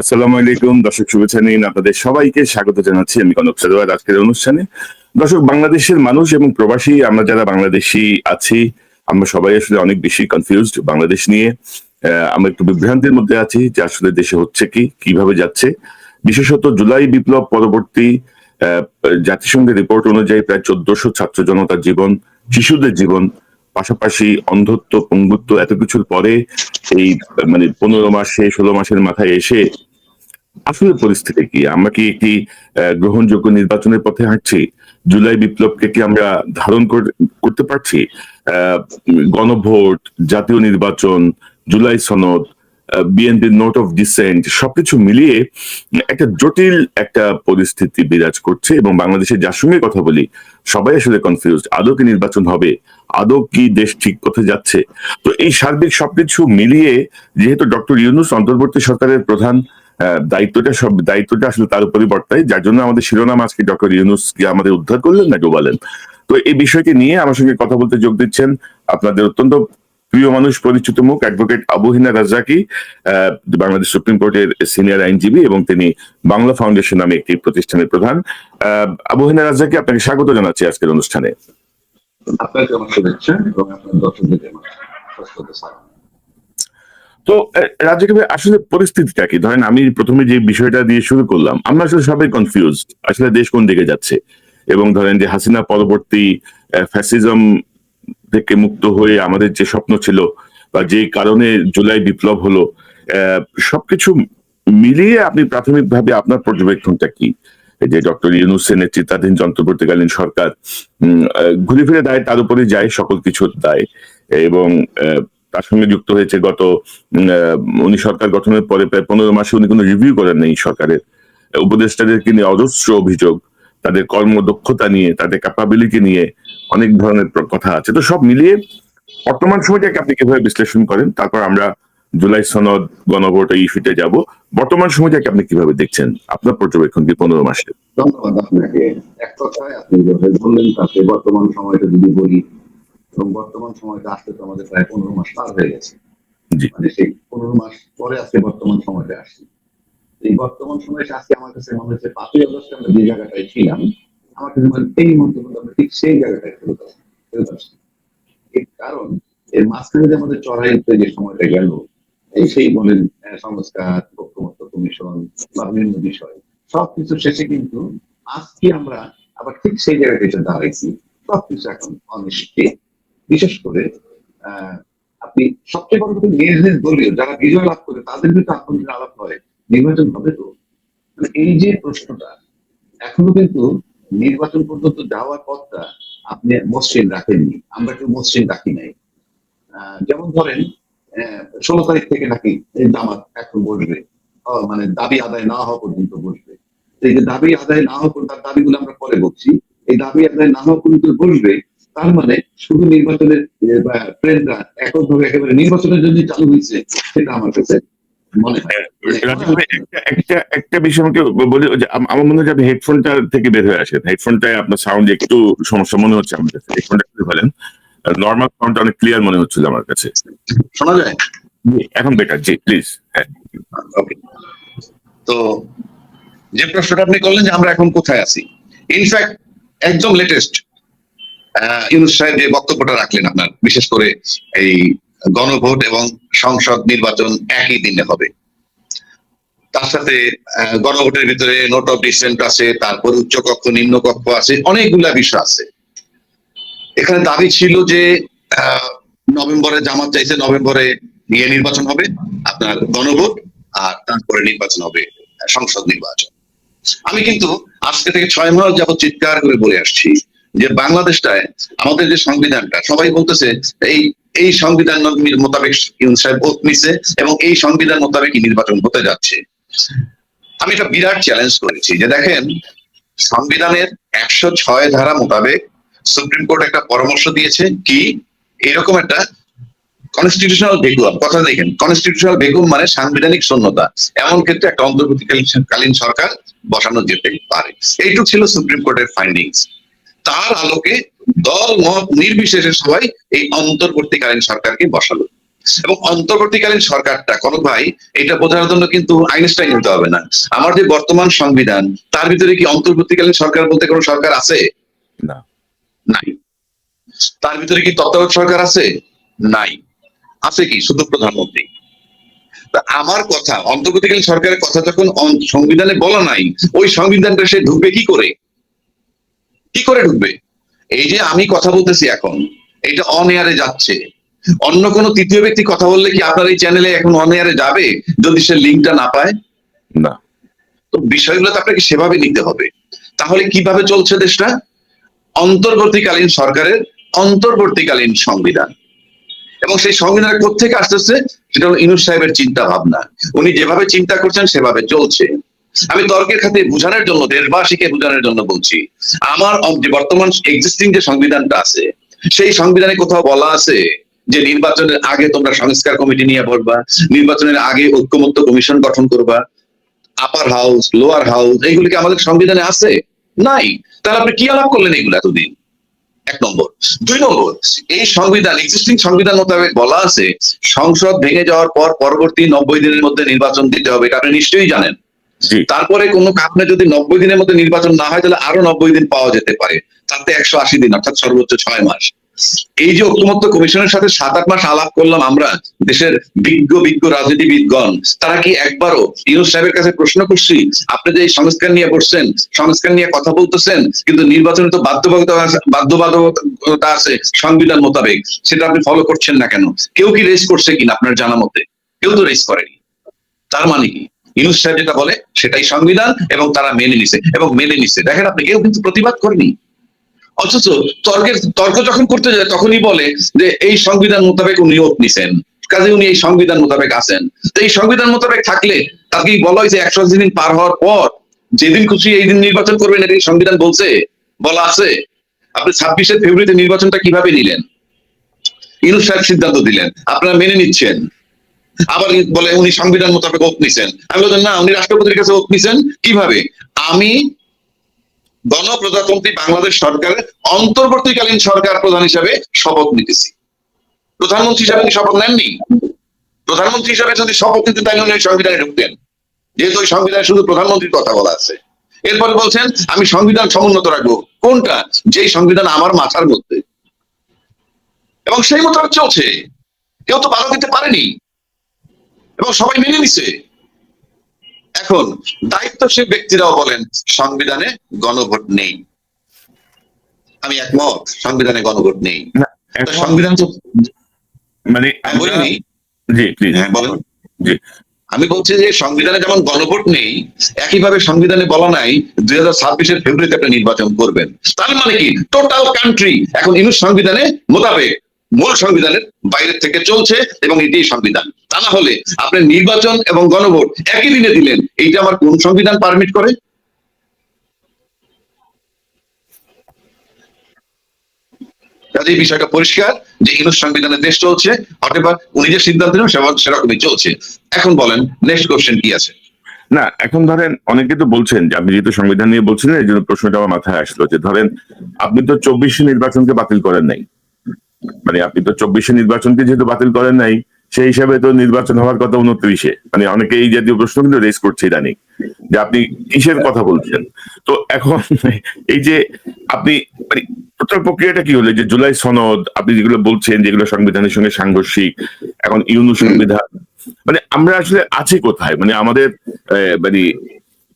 আসসালামু আলাইকুম দর্শক, শুভেচ্ছা নিন। আপনাদের সবাইকে স্বাগত জানাচ্ছি আমি কনক সারোয়ার আজকের অনুষ্ঠানে। দর্শক, বাংলাদেশের মানুষ এবং প্রবাসী আমরা যারা বাংলাদেশি আছি, আমরা সবাই আসলে অনেক বেশি কনফিউজড বাংলাদেশ নিয়ে। আমরা একটু বিভ্রান্তির মধ্যে আছি যে আসলে দেশে হচ্ছে কি, কিভাবে যাচ্ছে। বিশেষত জুলাই বিপ্লব পরবর্তী আহ, জাতিসংঘের রিপোর্ট অনুযায়ী প্রায় 1400 ছাত্র জনতার জীবন, শিশুদের জীবন, পাশাপাশি অন্ধত্ব, পঙ্গুত্ব, এত কিছুর পরে এই মানে 15 মাসে 16 মাসের মাথায় এসে আসলে পরিস্থিতি কি? আমরা কি একটি গ্রহণযোগ্য নির্বাচনের পথে হাঁটছি? জুলাই বিপ্লবকে কি আমরা ধারণ করতে পারছি? গণভোট, জাতীয় নির্বাচন, জুলাই সনদ, বিএনপির নোট অফ ডিসেন্ট, সবকিছু মিলিয়ে একটা জটিল একটা পরিস্থিতি বিরাজ করছে এবং বাংলাদেশের যার সঙ্গে কথা বলি সবাই আসলে কনফিউজড। আদৌ কি নির্বাচন হবে? আদৌ কি দেশ ঠিক পথে যাচ্ছে? তো এই সার্বিক সবকিছু মিলিয়ে যেহেতু ডক্টর ইউনূস অন্তর্বর্তী সরকারের প্রধান, দায়িত্বটা আসলে তার উপরই বর্তায়, যার জন্য আমাদের শিরোনাম আজকে ডক্টর ইউনূস কি আমাদের উদ্ধার করলেন না ডোবালেন। তো এই বিষয়টি নিয়ে আমার সঙ্গে কথা বলতে যোগ দিচ্ছেন আপনাদের অত্যন্ত প্রিয় মানুষ, পরিচিত মুখ, অ্যাডভোকেট আবু হিনা রাজ্জাকী, বাংলাদেশ সুপ্রিম কোর্টের সিনিয়র আইনজীবী এবং তিনি বাংলা ফাউন্ডেশন নামে একটি প্রতিষ্ঠানের প্রধান। আবু হিনা রাজ্জাকী, আপনাকে স্বাগত জানাচ্ছি আজকের অনুষ্ঠানে। আপনাকে আমার শুভেচ্ছা এবং আপনার দর্শকদের তো রাজ্জাকী ভাই, আসলে পরিস্থিতিটা কি? ধরেন আমি প্রথমে যে বিষয়টা দিয়ে শুরু করলাম, আমরা আসলে সবাই কনফিউজ আসলে দেশ কোন দিকে যাচ্ছে। এবং ধরেন যে হাসিনা পরবর্তী ফ্যাসিজম থেকে মুক্ত হয়ে আমাদের যে স্বপ্ন ছিল বা যে কারণে জুলাই বিপ্লব হলো, সবকিছু মিলিয়ে আপনি প্রাথমিকভাবে আপনার পর্যবেক্ষণটা কি? যে ডক্টর ইউনূসের নেতৃত্বাধীন অন্তর্বর্তীকালীন সরকার ঘুরে ফিরে দায় তার উপরে যায়, সকল কিছুর দায়। এবং তার সঙ্গে যুক্ত হয়েছে গত উনি সরকার গঠনের পরে প্রায় 15 মাসে উনি কোনো রিভিউ করেন নাই সরকারের। উপদেষ্টাদেরকে নিয়ে অজস্র অভিযোগ, তাদের কর্মদক্ষতা নিয়ে, তাদের ক্যাপাবিলিটি নিয়ে অনেক ধরনের কথা আছে। তো সব মিলিয়ে বর্তমান সময়টাকে আপনি কিভাবে বিশ্লেষণ করেন? তারপর আমরা জুলাই সনদ, গণভোট এই ইস্যুতে যাব। বর্তমান সময়টাকে আপনি কিভাবে দেখছেন, আপনার পর্যবেক্ষণ কি 15 মাসে? ধন্যবাদ আপনাকে। এক কথায় আপনি যেভাবে বললেন তাতে বর্তমান সময়টা যদি বলি, এবং বর্তমান সময়টা আসতে তো আমাদের প্রায় 15 মাস পার হয়ে গেছে। মানে সেই 15 মাস পরে আজকে বর্তমান সময়টা আসছে। এই বর্তমান সময়টা আজকে আমার কাছে মনে হচ্ছে 5ই আগস্ট আমরা যে জায়গাটায় ছিলাম, আমার কাছে মনে এই মুহূর্তে আমরা ঠিক সেই জায়গাটায় ফেরত আসছি। এর কারণ এর মাঝখানে যে আমাদের চড়াইতে যে সময়টা গেল, এই সেই বলেন সংস্কার, ঐক্যমত্য কমিশন বা বিভিন্ন বিষয়, সবকিছু শেষে কিন্তু আজকে আমরা আবার ঠিক সেই জায়গায় এসে দাঁড়াইছি। সবকিছু এখন অনিশ্চিত। বিশেষ করে আপনি সবচেয়ে বড় কথা, নিজ নিজ দলীয় যারা বিজয় লাভ করে তাদের কিন্তু আত্মনির্ভর আলাপ হয় নির্বাচন হবে তো। মানে এই যে প্রশ্নটা, এখনো কিন্তু নির্বাচন পর্যন্ত যাওয়ার পথটা আপনি মসৃণ রাখেননি, আমরা কেউ মসৃণ রাখি নাই। যেমন ধরেন 16 তারিখ থেকে নাকি এই জামাত এখন বসবে, মানে দাবি আদায় না হওয়া পর্যন্ত বসবে। এই যে দাবি আদায় না হওয়া পর্যন্ত, তার দাবিগুলো আমরা পরে বলছি, এই দাবি আদায় না হওয়া পর্যন্ত বসবে। তার মানে শুধু নির্বাচনের ট্রেন্ডটা এককভাবে একেবারে নির্বাচনের জন্য চালু হয়েছে, সেটা আমার কাছে মনে হয়। একটা বিষয় আমাকে বলি, আমার মনে হয় যে আপনি হেডফোনটা থেকে বের হয়ে আসেন। হেডফোনটায় আপনার সাউন্ড একটু সমস্যা মনে হচ্ছে আমার কাছে। হেডফোনটা খুলে ফেলেন। নর্মাল সাউন্ডটা অনেক ক্লিয়ার মনে হচ্ছিল আমার কাছে। শোনা যায়? এখন বেটার, জি প্লিজ। হ্যাঁ, ওকে। তো যে প্রশ্নটা আপনি করলেন যে আমরা এখন কোথায় আছি, ইনফ্যাক্ট একদম লেটেস্ট ইউনূস সাহেব যে বক্তব্যটা রাখলেন আপনার, বিশেষ করে এই গণভোট এবং সংসদ নির্বাচন একই দিনে হবে, তার সাথে গণভোটের ভিতরে নোট অফ ডিসেন্ট আছে, তারপর উচ্চ কক্ষ নিম্ন কক্ষ আছে, অনেকগুলা বিষয় আছে। এখানে দাবি ছিল যে নভেম্বরে, জামাত চাইছে নভেম্বরে নিয়ে নির্বাচন হবে আপনার গণভোট, আর তারপরে নির্বাচন হবে সংসদ নির্বাচন। আমি কিন্তু আজকে থেকে 6 মাস যাবত চিৎকার করে বলে আসছি যে বাংলাদেশটায় আমাদের যে সংবিধানটা, সবাই বলতেছে এই সংবিধান মোতাবেক ইউনূস সাহেব ওত নিছে এবং এই সংবিধান মোতাবেক নির্বাচন হতে যাচ্ছে। আমি একটা বিরাট চ্যালেঞ্জ করেছি যে দেখেন, সংবিধানের 106 ধারা মোতাবেক সুপ্রিম কোর্ট একটা পরামর্শ দিয়েছে কি, এরকম একটা কনস্টিটিউশনাল ভেকুয়াম, কথা দেখেন, কনস্টিটিউশনাল ভেকুয়াম মানে সাংবিধানিক শূন্যতা, এমন ক্ষেত্রে একটা অন্তর্বর্তীকালীন সরকার বসানো যেতে পারে। এইটুকু ছিল সুপ্রিম কোর্টের ফাইন্ডিংস। তার আলোকে দল মত নির্বিশেষে সবাই এই অন্তর্বর্তীকালীন সরকারকে বসালো। এবং অন্তর্বর্তীকালীন সরকারটা কনক ভাই, এটা বোঝার জন্য কিন্তু আইনস্টাইন হতে হবে না। আমার যে বর্তমান সংবিধান, তার ভিতরে কি অন্তর্বর্তীকালীন সরকার বলতে কোনো সরকার আছে? না। নাই। তার ভিতরে কি তত্ত্বাবধায়ক সরকার আছে? নাই। আছে কি? শুধু প্রধানমন্ত্রী। তা আমার কথা, অন্তর্বর্তীকালীন সরকারের কথা যখন সংবিধানে বলা নাই, ওই সংবিধানটা সে ঢুকবে কি করে? কি করে ঢুকবে? এই যে আমি কথা বলতেছি এখন, এটা অন এয়ারে যাচ্ছে। অন্য কোনো তৃতীয় ব্যক্তি কথা বললে কি আপনার এই চ্যানেলে এখন অন এয়ারে যাবে যদি সে লিঙ্কটা না পায়? না। তো বিষয়গুলো তো আপনাকে সেভাবে নিতে হবে। তাহলে কিভাবে চলছে দেশটা? অন্তর্বর্তীকালীন সরকারের অন্তর্বর্তীকালীন সংবিধান। এবং সেই সংবিধানের কোত্থেকে আসতেছে? সেটা হলো ইউনূস সাহেবের চিন্তা ভাবনা। উনি যেভাবে চিন্তা করছেন সেভাবে চলছে। আমি তর্কের খাতে বোঝানোর জন্য, দেশবাসীকে বোঝানোর জন্য বলছি, আমার যে বর্তমান এক্সিস্টিং যে সংবিধানটা আছে, সেই সংবিধানে কোথাও বলা আছে যে নির্বাচনের আগে তোমরা সংস্কার কমিটি নিয়ে বসবা, নির্বাচনের আগে ঐক্যমত্য কমিশন গঠন করবা, আপার হাউস, লোয়ার হাউস, এইগুলি কি আমাদের সংবিধানে আছে? নাই। তাহলে আপনি কি আলাপ করলেন এগুলো এতদিন? এক নম্বর। দুই নম্বর, এই সংবিধান, এক্সিস্টিং সংবিধান মোতাবেক বলা আছে সংসদ ভেঙে যাওয়ার পর পরবর্তী 90 দিনের মধ্যে নির্বাচন দিতে হবে। এটা আপনি নিশ্চয়ই জানেন। তারপরে কোনো কারণে যদি 90 দিনের মধ্যে নির্বাচন না হয়, তাহলে আরো 90 দিন পাওয়া যেতে পারে, তাতে 180 দিন, অর্থাৎ সর্বোচ্চ 6 মাস। এই যে ঐক্যমত্য কমিশনের সাথে 7-8 মাস আলাপ করলাম আমরা, দেশের বিজ্ঞ রাজনীতিবিদগণ, তারা কি একবারও ইউনূস সাহেবের কাছে প্রশ্ন করছি, আপনি যে এই সংস্কার নিয়ে বসছেন, সংস্কার নিয়ে কথা বলতেছেন, কিন্তু নির্বাচনে তো বাধ্যবাধকতা আছে সংবিধান মোতাবেক, সেটা আপনি ফলো করছেন না কেন? কেউ কি রেস করছে কিনা আপনার জানা মতে? কেউ তো রেস করেনি। তার মানে কি? ইউনূস সাহেব যেটা বলে সেটাই সংবিধান, এবং তারা মেনে নিছে। দেখেন, আপনি কেউ কিন্তু প্রতিবাদ করেনি। অথচ তর্ক যখন করতে যায় তখনই বলে যে এই সংবিধান মোতাবেক উনি ওত নিছেন, কাজে উনি এই সংবিধান মোতাবেক আছেন। তো এই সংবিধান মোতাবেক থাকলে তাকে বলা হয়েছে 180 দিন পার হওয়ার পর যেদিন খুশি এই দিন নির্বাচন করবেন, এটা সংবিধান বলা আছে। আপনি 26শে ফেব্রুয়ারিতে নির্বাচনটা কিভাবে নিলেন? ইউনূস সাহেব সিদ্ধান্ত দিলেন, আপনারা মেনে নিচ্ছেন। আবার বলে উনি সংবিধান মোতাবেক ওত নিছেন। আমি বললাম না, উনি রাষ্ট্রপতির কাছে ওত নিছেন। কিভাবে? আমি গণপ্রজাতন্ত্রী বাংলাদেশ সরকারের অন্তর্বর্তীকালীন সরকার প্রধান হিসাবে শপথ নিতেছি। প্রধানমন্ত্রী হিসাবে শপথ নেননি। প্রধানমন্ত্রী হিসাবে যদি শপথ নিতে, তাই উনি সংবিধানে ঢুকতেন, যেহেতু ওই সংবিধানে শুধু প্রধানমন্ত্রীর কথা বলা আছে। এরপরে বলছেন আমি সংবিধান সমুন্নত রাখবো। কোনটা? যেই সংবিধান আমার মাথার মধ্যে, এবং সেই মোতাবেক চলছে। কেউ তো বাধা দিতে পারেনি, এবং সবাই মেনে নিছে। এখন দায়িত্বশীল ব্যক্তিরাও বলেন সংবিধানে গণভোট নেই। আমি একমত, সংবিধানে গণভোট নেই। সংবিধান তো মানে বলিনি। জি প্লিজ। হ্যাঁ বলেন। জি। আমি বলছি যে সংবিধানে যেমন গণভোট নেই, একইভাবে সংবিধানে বলা নাই 2026-এর ফেব্রুয়ারিতে আপনি নির্বাচন করবেন। তার মানে কি? টোটাল কান্ট্রি এখন ইউনূস সংবিধানে মোতাবেক মূল সংবিধানের বাইরে থেকে চলছে, এবং এটাই সংবিধান। তা না হলে আপনি নির্বাচন এবং গণভোট একই দিনে দিলেন, এইটা আমার কোন সংবিধান পারমিট করে? কাজে এই বিষয়টা পরিষ্কার যে ইউনূস সংবিধানে দেশ চলছে, অথবা উনি যে সিদ্ধান্ত নেন সেরকমই চলছে। এখন বলেন নেক্সট কোশ্চেন কি আছে? না, এখন ধরেন অনেকে তো বলছেন যে আপনি যেহেতু সংবিধান নিয়ে বলছিলেন, এই জন্য প্রশ্নটা আমার মাথায় আসলো যে ধরেন আপনি তো 24 নির্বাচনকে বাতিল করেন নাই। মানে আপনি তো 24 নির্বাচনকে যেহেতু বাতিল করেন নাই, সেই হিসাবে তো নির্বাচন হওয়ার কথা 29-এ। মানে অনেকে এই জাতীয় প্রশ্ন কিন্তু রেজ করছে ইদানিং যে আপনি কিসের কথা বলছেন। তো এখন এই যে আপনি মানে টোটাল প্রক্রিয়াটা কি হলো, যে জুলাই সনদ আপনি যেগুলো বলছেন যেগুলো সংবিধানের সঙ্গে সাংঘর্ষিক, এখন ইউনূস সংবিধান, মানে আমরা আসলে আছি কোথায়? মানে আমাদের মানে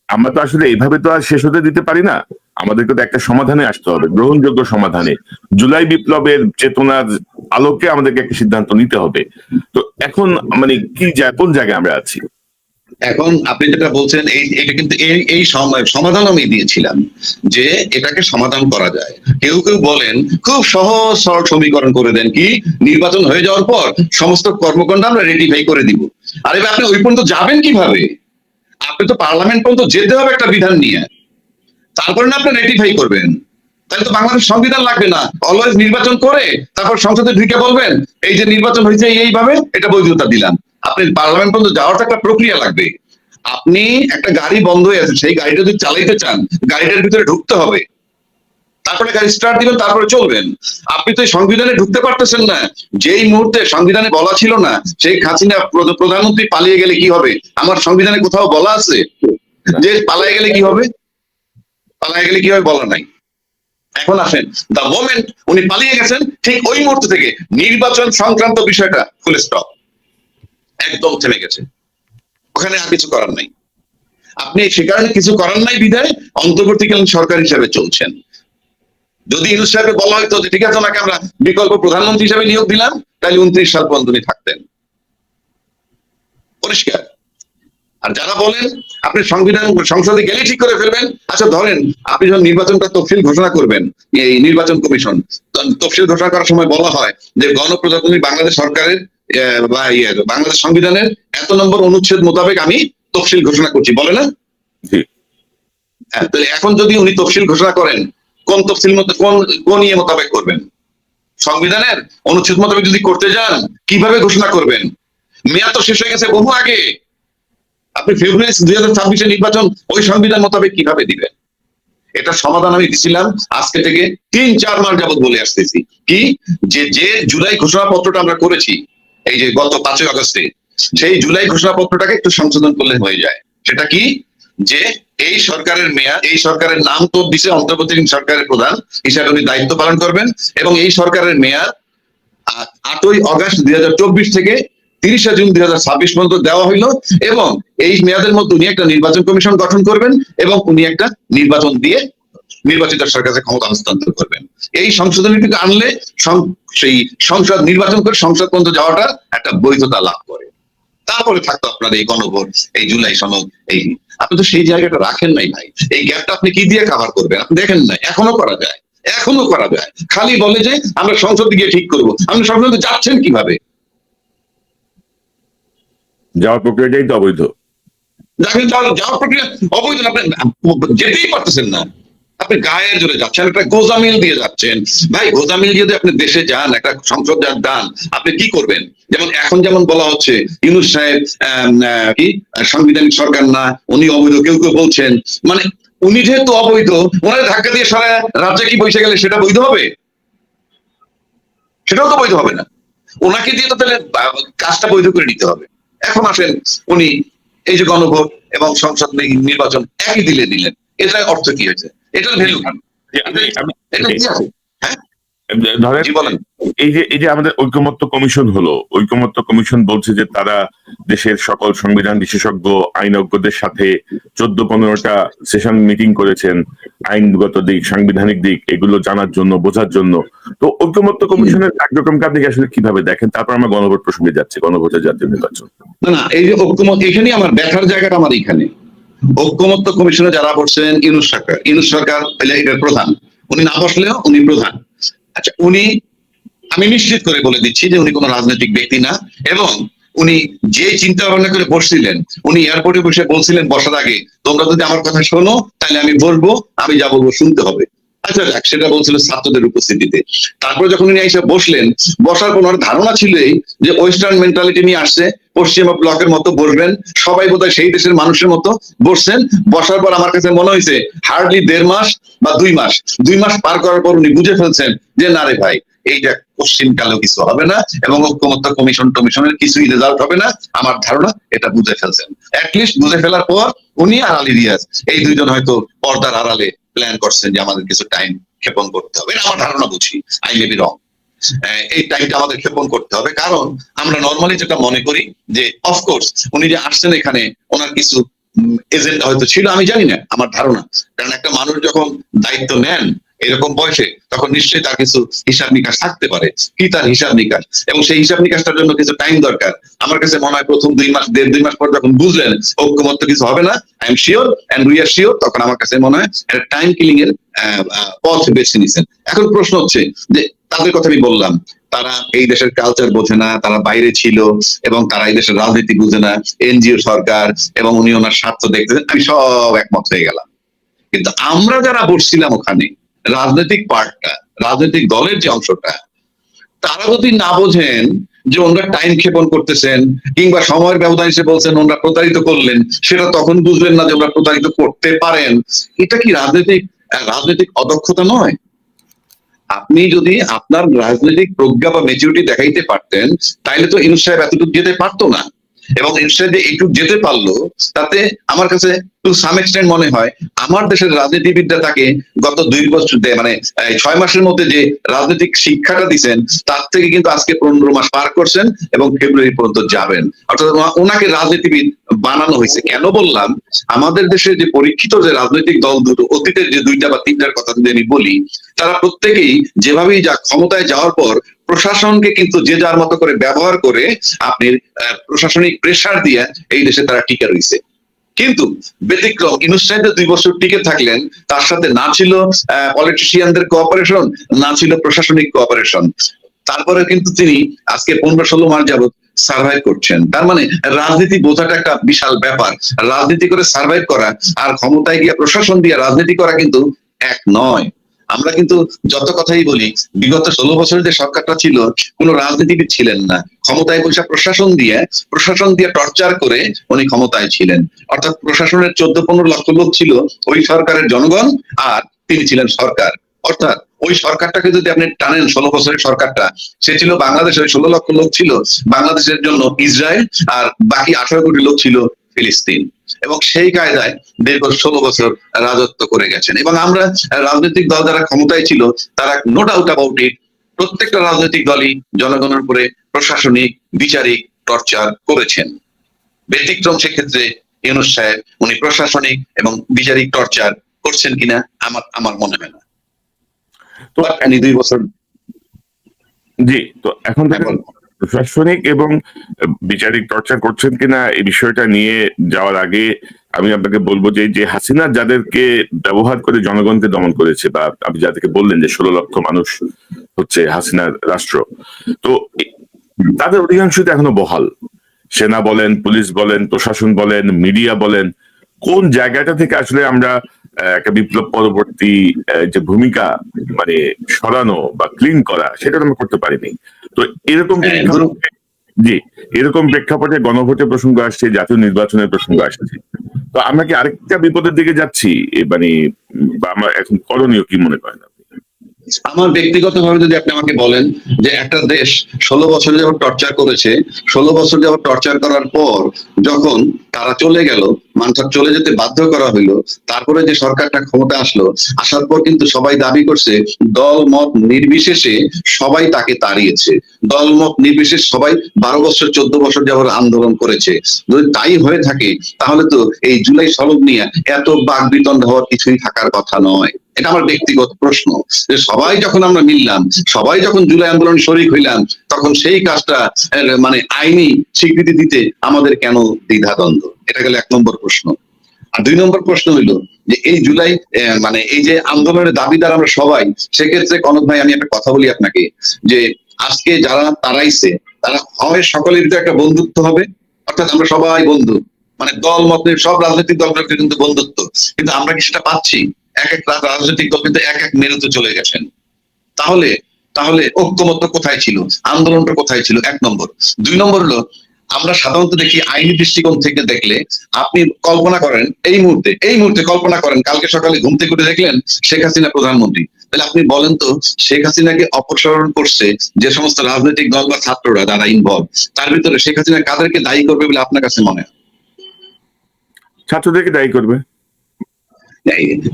আমরা তো আসলে এইভাবে তো আর শেষ হতে দিতে পারি না। আমাদেরকে তো একটা সমাধানে আসতে হবে, গ্রহণযোগ্য সমাধানে। জুলাই বিপ্লবের চেতনার আলোকে আমাদেরকে একটা সিদ্ধান্ত নিতে হবে। তো এখন মানে কি কোন জায়গায় আমরা আছি? এখন আপনি যেটা বলছেন এটা কিন্তু এই সমাধান আমি দিয়েছিলাম যে এটাকে সমাধান করা যায়। কেউ কেউ বলেন খুব সহজ সরল সমীকরণ করে দেন, কি নির্বাচন হয়ে যাওয়ার পর সমস্ত কর্মকাণ্ড আমরা রেটিফাই করে দিব। আরে আপনি ওই পর্যন্ত যাবেন কিভাবে? আপনি তো পার্লামেন্ট পর্যন্ত যেতে হবে একটা বিধান নিয়ে, তারপরে না আপনি রেটিফাই করবেন। তাহলে তো বাংলাদেশ সংবিধান লাগবে না, অলওয়েজ নির্বাচন করে তারপর সংসদে ঢুকে বলবেন এই যে নির্বাচন হয়েছে এইভাবে, এটা বৈধতা দিলাম। আপনি পার্লামেন্ট পর্যন্ত যাওয়ার তো একটা প্রক্রিয়া লাগবে। আপনি একটা গাড়ি বন্ধ হয়ে আছে, সেই গাড়িটা যদি চালাইতে চান, গাড়িটার ভিতরে ঢুকতে হবে। তারপরে গাড়ি স্টার্ট দিবেন, তারপরে চলবেন। আপনি তো এই সংবিধানে ঢুকতে পারতেছেন না। যেই মুহূর্তে সংবিধানে বলা ছিল না শেখ হাসিনা প্রধানমন্ত্রী পালিয়ে গেলে কি হবে, আমার সংবিধানে কোথাও বলা আছে যে পালিয়ে গেলে কি হবে? পালিয়ে গেলে কি হবে বলা নাই। এখন আসেন, দ্য মোমেন্ট উনি পালিয়ে গেছেন, ঠিক ওই মুহূর্ত থেকে নির্বাচন সংক্রান্ত বিষয়টা ফুল স্টপ, একদম থেমে গেছে। ওখানে আর কিছু করার নাই। আপনি সে কারণে কিছু করার নাই বিধায় অন্তর্বর্তীকালীন সরকার হিসেবে চলছেন। যদি ইউনূস সাহেবকে বলা হয়তো যে ঠিক আছে ওনাকে আমরা বিকল্প প্রধানমন্ত্রী হিসেবে নিয়োগ দিলাম, তাহলে 29 সাল পর্যন্ত উনি থাকতেন, পরিষ্কার। আর যারা বলেন আপনি সংবিধান সংসদে গেলে ঠিক করে ফেলবেন, আচ্ছা ধরেন আপনি যখন নির্বাচনটা তফসিল ঘোষণা করবেন, এই নির্বাচন কমিশন তফসিল ঘোষণা করার সময় বলা হয় যে গণপ্রজাতন্ত্রী বাংলাদেশ সরকারের বা বাংলাদেশ সংবিধানের এত নম্বর অনুচ্ছেদ মোতাবেক আমি তফসিল ঘোষণা করছি, বলে না? তাহলে এখন যদি উনি তফসিল ঘোষণা করেন, কোন তফসিল কোন ইয়ে মোতাবেক করবেন? সংবিধানের অনুচ্ছেদ মোতাবেক যদি করতে যান, কিভাবে ঘোষণা করবেন? মেয়াদ তো শেষ হয়ে গেছে বহু আগে। আপনি ফেব্রুয়ারি 2026 নির্বাচন ওই সংবিধান মোতাবেক কিভাবে দিবেন? এটা সমাধান আমি দিছিলাম আজকে থেকে 3-4 মাস যাবত বলে আসতেছি, কি যে জুলাই ঘোষণাপত্রটা আমরা করেছি এই যে গত 5 আগস্টে, সেই জুলাই ঘোষণাপত্রটাকে একটু সংশোধন করলে হয়ে যায়। সেটা কি, যে এই সরকারের মেয়াদ, এই সরকারের নাম তো দিছে অন্তর্বর্তীকালীন সরকারের প্রধান হিসাবে উনি দায়িত্ব পালন করবেন, এবং এই সরকারের মেয়াদ 8ই আগস্ট 2024 থেকে 30শে জুন 2026 পর্যন্ত দেওয়া হইলো, এবং এই মেয়াদের মধ্যে উনি একটা নির্বাচন কমিশন গঠন করবেন এবং উনি একটা নির্বাচন দিয়ে নির্বাচিত সরকারের ক্ষমতা হস্তান্তর করবেন। এই সংশোধনীটিকে আনলে সেই সংসদ নির্বাচন করে সংসদ পর্যন্ত যাওয়াটা একটা বৈধতা লাভ করে। তারপরে থাকতো আপনার এই গণভোট, এই জুলাই সনদ, এই আপনি তো সেই জায়গাটা রাখেন নাই ভাই। এই গ্যাপটা আপনি কি দিয়ে কভার করবেন? আপনি দেখেন না, এখনো করা যায়, এখনো করা যায়। খালি বলে যে আমরা সংসদে গিয়ে ঠিক করবো। আপনি সংসদে যাচ্ছেন কিভাবে? যাওয়ার প্রক্রিয়াটাই তো অবৈধ। যাওয়ার প্রক্রিয়া অবৈধ, আপনি যেতেই পারতেছেন না। আপনি গায়ের জোরে যাচ্ছেন, একটা গোজামিল দিয়ে যাচ্ছেন। ভাই গোজামিল যদি আপনি দেশে যান, একটা সংসদ যান, আপনি কি করবেন? যেমন বলা হচ্ছে ইউনূস সাহেব কি সাংবিধানিক সরকার না, উনি অবৈধ, কেউ কেউ বলছেন। মানে উনি যেহেতু অবৈধ, ওনার ধাক্কা দিয়ে সারা রাজ্যে কি বসে গেলে সেটা বৈধ হবে? সেটাও তো বৈধ হবে না। ওনাকে দিয়ে তো তাহলে কাজটা বৈধ করে নিতে হবে। এখন আসেন, উনি এই যে গণভোট এবং সংসদ নির্বাচন একই দিলেন, এটার অর্থ কি হয়েছে? এটার ভ্যালু এটা কি আছে? ধরেন এই যে আমাদের ঐকমত্য কমিশন হলো, ঐকমত্য কমিশন বলছে যে তারা দেশের সকল সংবিধান বিশেষজ্ঞ আইনজ্ঞদের সাথে 14-15টা সেশন মিটিং করেছেন, আইনগত দিক, সাংবিধানিক দিক এগুলো জানার জন্য, বোঝার জন্য। তো ঐকমত্য কমিশনের কার্যক্রমকে আপনি আসলে কিভাবে দেখেন? তারপর আমরা গণভোট প্রসঙ্গে যাচ্ছি, গণভোটের জাতীয় নির্বাচন। না, এই যে ঐকমত্য, এখানেই আমার ব্যথার জায়গাটা আমার এখানে। ঐকমত্য কমিশনে যারা বসছেন, ইউনূস সরকার এটার প্রধান, উনি না বসলেও উনি প্রধান। আচ্ছা, আমি নিশ্চিত করে বলে দিচ্ছি যে উনি কোনো রাজনৈতিক ব্যক্তি না, এবং উনি যে চিন্তা ভাবনা করে বসছিলেন, উনি এয়ারপোর্টে বসে বলছিলেন বসার আগে, তোমরা যদি আমার কথা শোনো তাহলে আমি বলবো, আমি যা বলবো শুনতে হবে। আচ্ছা, সেটা বলছিল ছাত্রদের উপস্থিতিতে। তারপরে যখন উনি এসে বসলেন, বসার পর ধারণা ছিলই যে ওয়েস্টার্ন মেন্টালিটি নিয়ে আসছে, পশ্চিমা ব্লকের মতো বসবেন, সবাই বোধহয় সেই দেশের মানুষের মতো বসছেন। বসার পর আমার কাছে মনে হয়েছে হার্ডলি 1.5 মাস বা 2 মাস পার করার পর উনি বুঝে ফেলছেন যে না রে ভাই, এইটা কোশ্চিন কালেও কিছু হবে না, এবং ঐকমত্য কমিশনের কিছুই রেজাল্ট হবে না। আমার ধারণা এটা বুঝে ফেলছেন। অ্যাটলিস্ট বুঝে ফেলার পর উনি আর আলী রিয়াজ এই দুইজন হয়তো পর্দার আড়ালে প্ল্যান করছেন যে আমাদের কিছু টাইম ক্ষেপণ করতে হবে। আমার ধারণা বুঝি, আই মে বি রং। এই টাইমটা আমাদের ক্ষেপণ করতে হবে, কারণ আমরা নর্মালি যেটা মনে করি যে অফকোর্স উনি যে আসছেন এখানে ওনার কিছু এজেন্ডা হয়তো ছিল, আমি জানি না, আমার ধারণা। কারণ একটা মানুষ যখন দায়িত্ব নেন এরকম বয়সে, তখন নিশ্চয়ই তার কিছু হিসাব নিকাশ থাকতে পারে। কি তার হিসাব নিকাশ, এবং সেই হিসাব নিকাশটার জন্য কিছু টাইম দরকার। আমার কাছে মনে হয় প্রথম 2 মাস 1.5-2 মাস পর যখন বুঝলেন ঐকমত্য কিছু হবে না, I am sure and we are sure, তখন আমার কাছে মনে হয় একটা টাইম কিলিং এর পথ বেছে নিছেন। এখন প্রশ্ন হচ্ছে যে তাদের কথা আমি বললাম, তারা এই দেশের কালচার বোঝে না, তারা বাইরে ছিল, এবং তারা এই দেশের রাজনীতি বুঝে না, এনজিও সরকার, এবং উনি ওনার স্বার্থ দেখতেছেন, আমি সব একমত হয়ে গেলাম। কিন্তু আমরা যারা বসছিলাম ওখানে, রাজনৈতিক পার্টটা, রাজনৈতিক দলের যে অংশটা, তারা যদি না বোঝেন যে ওনারা টাইম ক্ষেপণ করতেছেন, কিংবা সময়ের ব্যবধান হিসেবে বলছেন ওনারা প্রতারিত করলেন, সেটা তখন বুঝলেন না যে ওনারা প্রতারিত করতে পারেন, এটা কি রাজনৈতিক অদক্ষতা নয়? আপনি যদি আপনার রাজনৈতিক প্রজ্ঞা বা মেচুরিটি দেখাইতে পারতেন, তাইলে তো ইউনূস সাহেব এতটুকু যেতে পারতো না। এবং ইউনূস সাহেব যে এইটুকু যেতে পারলো, তাতে আমার কাছে টু সাম এক্সটেন্ট মনে হয় আমার দেশের রাজনীতিবিদরা তাকে গত 2 বছর মানে 6 মাসের মধ্যে যে রাজনৈতিক শিক্ষাটা দিচ্ছেন, তার থেকে কিন্তু আজকে 15 মাস পার করছেন এবং ফেব্রুয়ারি পর্যন্ত যাবেন। অর্থাৎ ওনাকে রাজনীতিবিদ বানানো হয়েছে। কেন বললাম, আমাদের দেশে যে পরীক্ষিত যে রাজনৈতিক দল দুটো, অতীতের যে 2টা বা 3টার কথা যদি আমি বলি, তারা প্রত্যেকেই যেভাবেই যা ক্ষমতায় যাওয়ার পর প্রশাসনকে কিন্তু যে যার মতো করে ব্যবহার করে আপনি প্রশাসনিক প্রেসার দিয়ে এই দেশে তারা টিকে রয়েছে। কিন্তু ব্যতিক্রম ইউনূস সাহেব 2 বছর টিকে থাকলেন, তার সাথে না ছিল পলিটিশিয়ানদের কোঅপারেশন, না ছিল প্রশাসনিক কোঅপারেশন। তারপরে কিন্তু তিনি আজকে 15-16 মাস যাবত সার্ভাইভ করছেন। তার মানে রাজনীতি বোঝাটা একটা বিশাল ব্যাপার। রাজনীতি করে সার্ভাইভ করা আর ক্ষমতায় গিয়ে প্রশাসন দিয়ে রাজনীতি করা কিন্তু এক নয়। আমরা কিন্তু যত কথাই বলি, বিগত 16 বছরের যে সরকারটা ছিল, কোনো রাজনীতিবিদ ছিলেন না, ক্ষমতায় বসে প্রশাসন দিয়ে টর্চার করে উনি ক্ষমতায় ছিলেন। অর্থাৎ প্রশাসনের 14-15 লক্ষ লোক ছিল ওই সরকারের জনগণ, আর তিনি ছিলেন সরকার। অর্থাৎ ওই সরকারটাকে যদি আপনি টানেন, 16 বছরের সরকারটা, সে ছিল বাংলাদেশের 16 লক্ষ লোক ছিল বাংলাদেশের জন্য ইসরায়েল, আর বাকি 18 কোটি লোক ছিল ফিলিস্তিন। এবং সেই কায়দায় দীর্ঘ 16 বছর রাজত্ব করে গেছেন। এবং আমরা রাজনৈতিক দল যারা ক্ষমতায় ছিল, তারা নো ডাউট অ্যাবাউট ইট, প্রত্যেকটা রাজনৈতিক দলই জনগণের উপরে প্রশাসনিক বিচারিক টর্চার করেছেন। ব্যতিক্রম সেক্ষেত্রে ইউনূস সাহেব, উনি প্রশাসনিক এবং বিচারিক টর্চার করছেন কিনা আমার মনে হয় না। তো আপনি 2 বছর জি, তো এখন প্রশাসনিক এবং বিচারিক টর্চার করছেন কিনা এই বিষয়টা নিয়ে যাওয়ার আগে আমি আপনাকে বলবো যে হাসিনা যাদেরকে ব্যবহার করে জনগণকে দমন করেছে, বা আপনি যাদেরকে বললেন যে 16 লক্ষ মানুষ হচ্ছে হাসিনার রাষ্ট্র, তো তাদের অধিকাংশই এখনো বহাল। সেনা বলেন, পুলিশ বলেন, প্রশাসন বলেন, মিডিয়া বলেন, কোন জায়গাটা থেকে আসলে আমরা একটা বিপ্লব পরবর্তী যে ভূমিকা মানে সরানো বা ক্লিন করা, সেটা আমরা করতে পারিনি। তো এরকম এরকম প্রেক্ষাপটে গণভোটের প্রসঙ্গ আসছে, জাতীয় নির্বাচনের প্রসঙ্গ আসছে, তো আমরা কি আরেকটা বিপদের দিকে যাচ্ছি? মানে আমরা এখন করণীয় কি মনে করেন আপনি? আমার ব্যক্তিগতভাবে যদি আপনি আমাকে বলেন যে একটা দেশ 16 বছর যাবত টর্চার করেছে, 16 বছর যাবত টর্চার করার পর যখন তারা চলে গেল, মানুষ চলে যেতে বাধ্য করা হইলো, তারপরে যে সরকারটা ক্ষমতা আসলো, আসার পর কিন্তু সবাই দাবি করছে দল মত নির্বিশেষে সবাই তাকে তাড়িয়েছে। দল মত নির্বিশেষে সবাই 12 বছর 14 বছর যাবত আন্দোলন করেছে। যদি তাই হয়ে থাকে, তাহলে তো এই জুলাই সনদ নিয়ে এত বাকবিতণ্ড হওয়ার কিছুই থাকার কথা নয়। এটা আমার ব্যক্তিগত প্রশ্ন, যে সবাই যখন আমরা মিললাম, সবাই যখন জুলাই আন্দোলন শরিক হইলাম, তখন সেই কাজটা মানে আইনি স্বীকৃতি দিতে আমাদের কেন দ্বিধাদ্বন্দ্ব? এটা গেল 1 নম্বর প্রশ্ন। আর 2 নম্বর প্রশ্ন হইলো যে এই জুলাই মানে এই যে আন্দোলনের দাবিদার আমরা সবাই, সেক্ষেত্রে কনক ভাই আমি একটা কথা বলি আপনাকে, যে আজকে যারা তারাইছে, তারা হয় সকলের ভিতরে একটা বন্ধুত্ব হবে, অর্থাৎ আমরা সবাই বন্ধু, মানে দল মতের সব রাজনৈতিক দলগুলোর কিন্তু বন্ধুত্ব, কিন্তু আমরা কি সেটা পাচ্ছি? এক এক রাজনৈতিক দল কিন্তু এক এক মেরুতে চলে গেছেন। তাহলে ঐক্যমত্য কোথায় ছিল? আন্দোলনটা কোথায় ছিল? 1 নম্বর। 2 নম্বর হলো, আমরা সাধারণত দেখি আইনি দৃষ্টিকোণ থেকে দেখলে, আপনি কল্পনা করেন এই মুহূর্তে কল্পনা করেন কালকে সকালে ঘুম থেকে উঠে দেখলেন শেখ হাসিনা প্রধানমন্ত্রী, তাহলে আপনি বলেন তো শেখ হাসিনাকে অপসারণ করছে যে সমস্ত রাজনৈতিক দল বা ছাত্ররা যারা ইনভলভ, তার ভিতরে শেখ হাসিনা কাদেরকে দায়ী করবে বলে আপনার কাছে মনে হয়? ছাত্রদেরকে দায়ী করবে।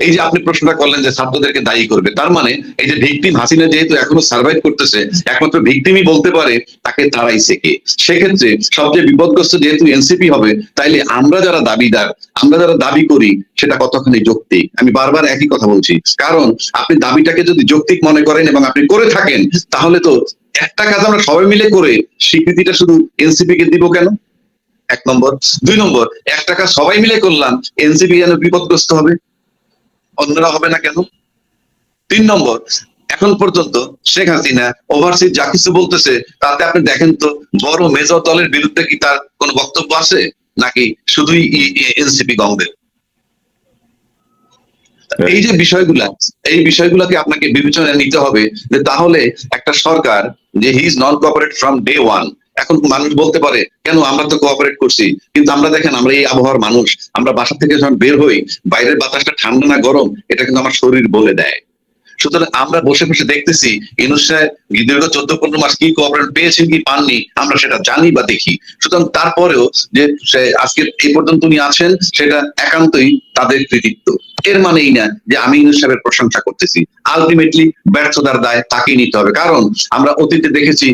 এই যে আপনি প্রশ্নটা করলেন যে ছাত্রদেরকে দায়ী করবে, তার মানে এই যে ভিকটিম হাসিনা যেহেতু এখনো সার্ভাইভ করতেছে, একমাত্র ভিকটিমই বলতে পারে তাকে তাড়াইছে কে। সেক্ষেত্রে সবচেয়ে বিপদগ্রস্ত যেহেতু এনসিপি হবে, তাইলে আমরা যারা দাবিদার, আমরা যারা দাবি করি, সেটা কতখানি যৌক্তিক? আমি বারবার একই কথা বলছি, কারণ আপনি দাবিটাকে যদি যৌক্তিক মনে করেন এবং আপনি করে থাকেন, তাহলে তো একটা কাজ আমরা সবাই মিলে করে স্বীকৃতিটা শুধু এনসিপি কে দিব কেন? 1 নম্বর। 2 নম্বর, একটা কাজ সবাই মিলে করলাম, এনসিপি যেন বিপদগ্রস্ত হবে, অন্যরা হবে না কেন? 3 নম্বর, এখন পর্যন্ত শেখ হাসিনা ওভারসিজ যা কিছু বলতেছে, তাতে আপনি দেখেন তো বড় মেজর দলের বিরুদ্ধে কি তার কোনো বক্তব্য আছে, নাকি শুধুই এনসিপি গঙ্গের? এই যে এই বিষয়গুলোকে আপনাকে বিবেচনায় নিতে হবে, যে তাহলে একটা সরকার যে he is non cooperate from day 1, এখন মানুষ বলতে পারে কেন আমরা তো কোঅপারেট করছি, কিন্তু আমরা দেখেন আমরা এই আবহাওয়ার মানুষ, আমরা বাসা থেকে যখন বের হই, বাইরের বাতাসটা ঠান্ডা না গরম, এটা কিন্তু আমার শরীর বলে দেয়। সুতরাং আমরা বসে বসে দেখতেছি ইউনূস সাহেব দীর্ঘ 14-15 মাস কি কোঅপারেট পেয়েছেন কি পাননি আমরা সেটা জানি বা দেখি। সুতরাং তারপরেও যে আজকে এই পর্যন্ত উনি আছেন সেটা একান্তই তাদের কৃতিত্ব। এর মানেই না যে আমি ইউনূস সাহেবের প্রশংসা করতেছি। আলটিমেটলি ব্যর্থতার দায় তাকেই নিতে হবে। কারণ আমরা অতীতে দেখেছি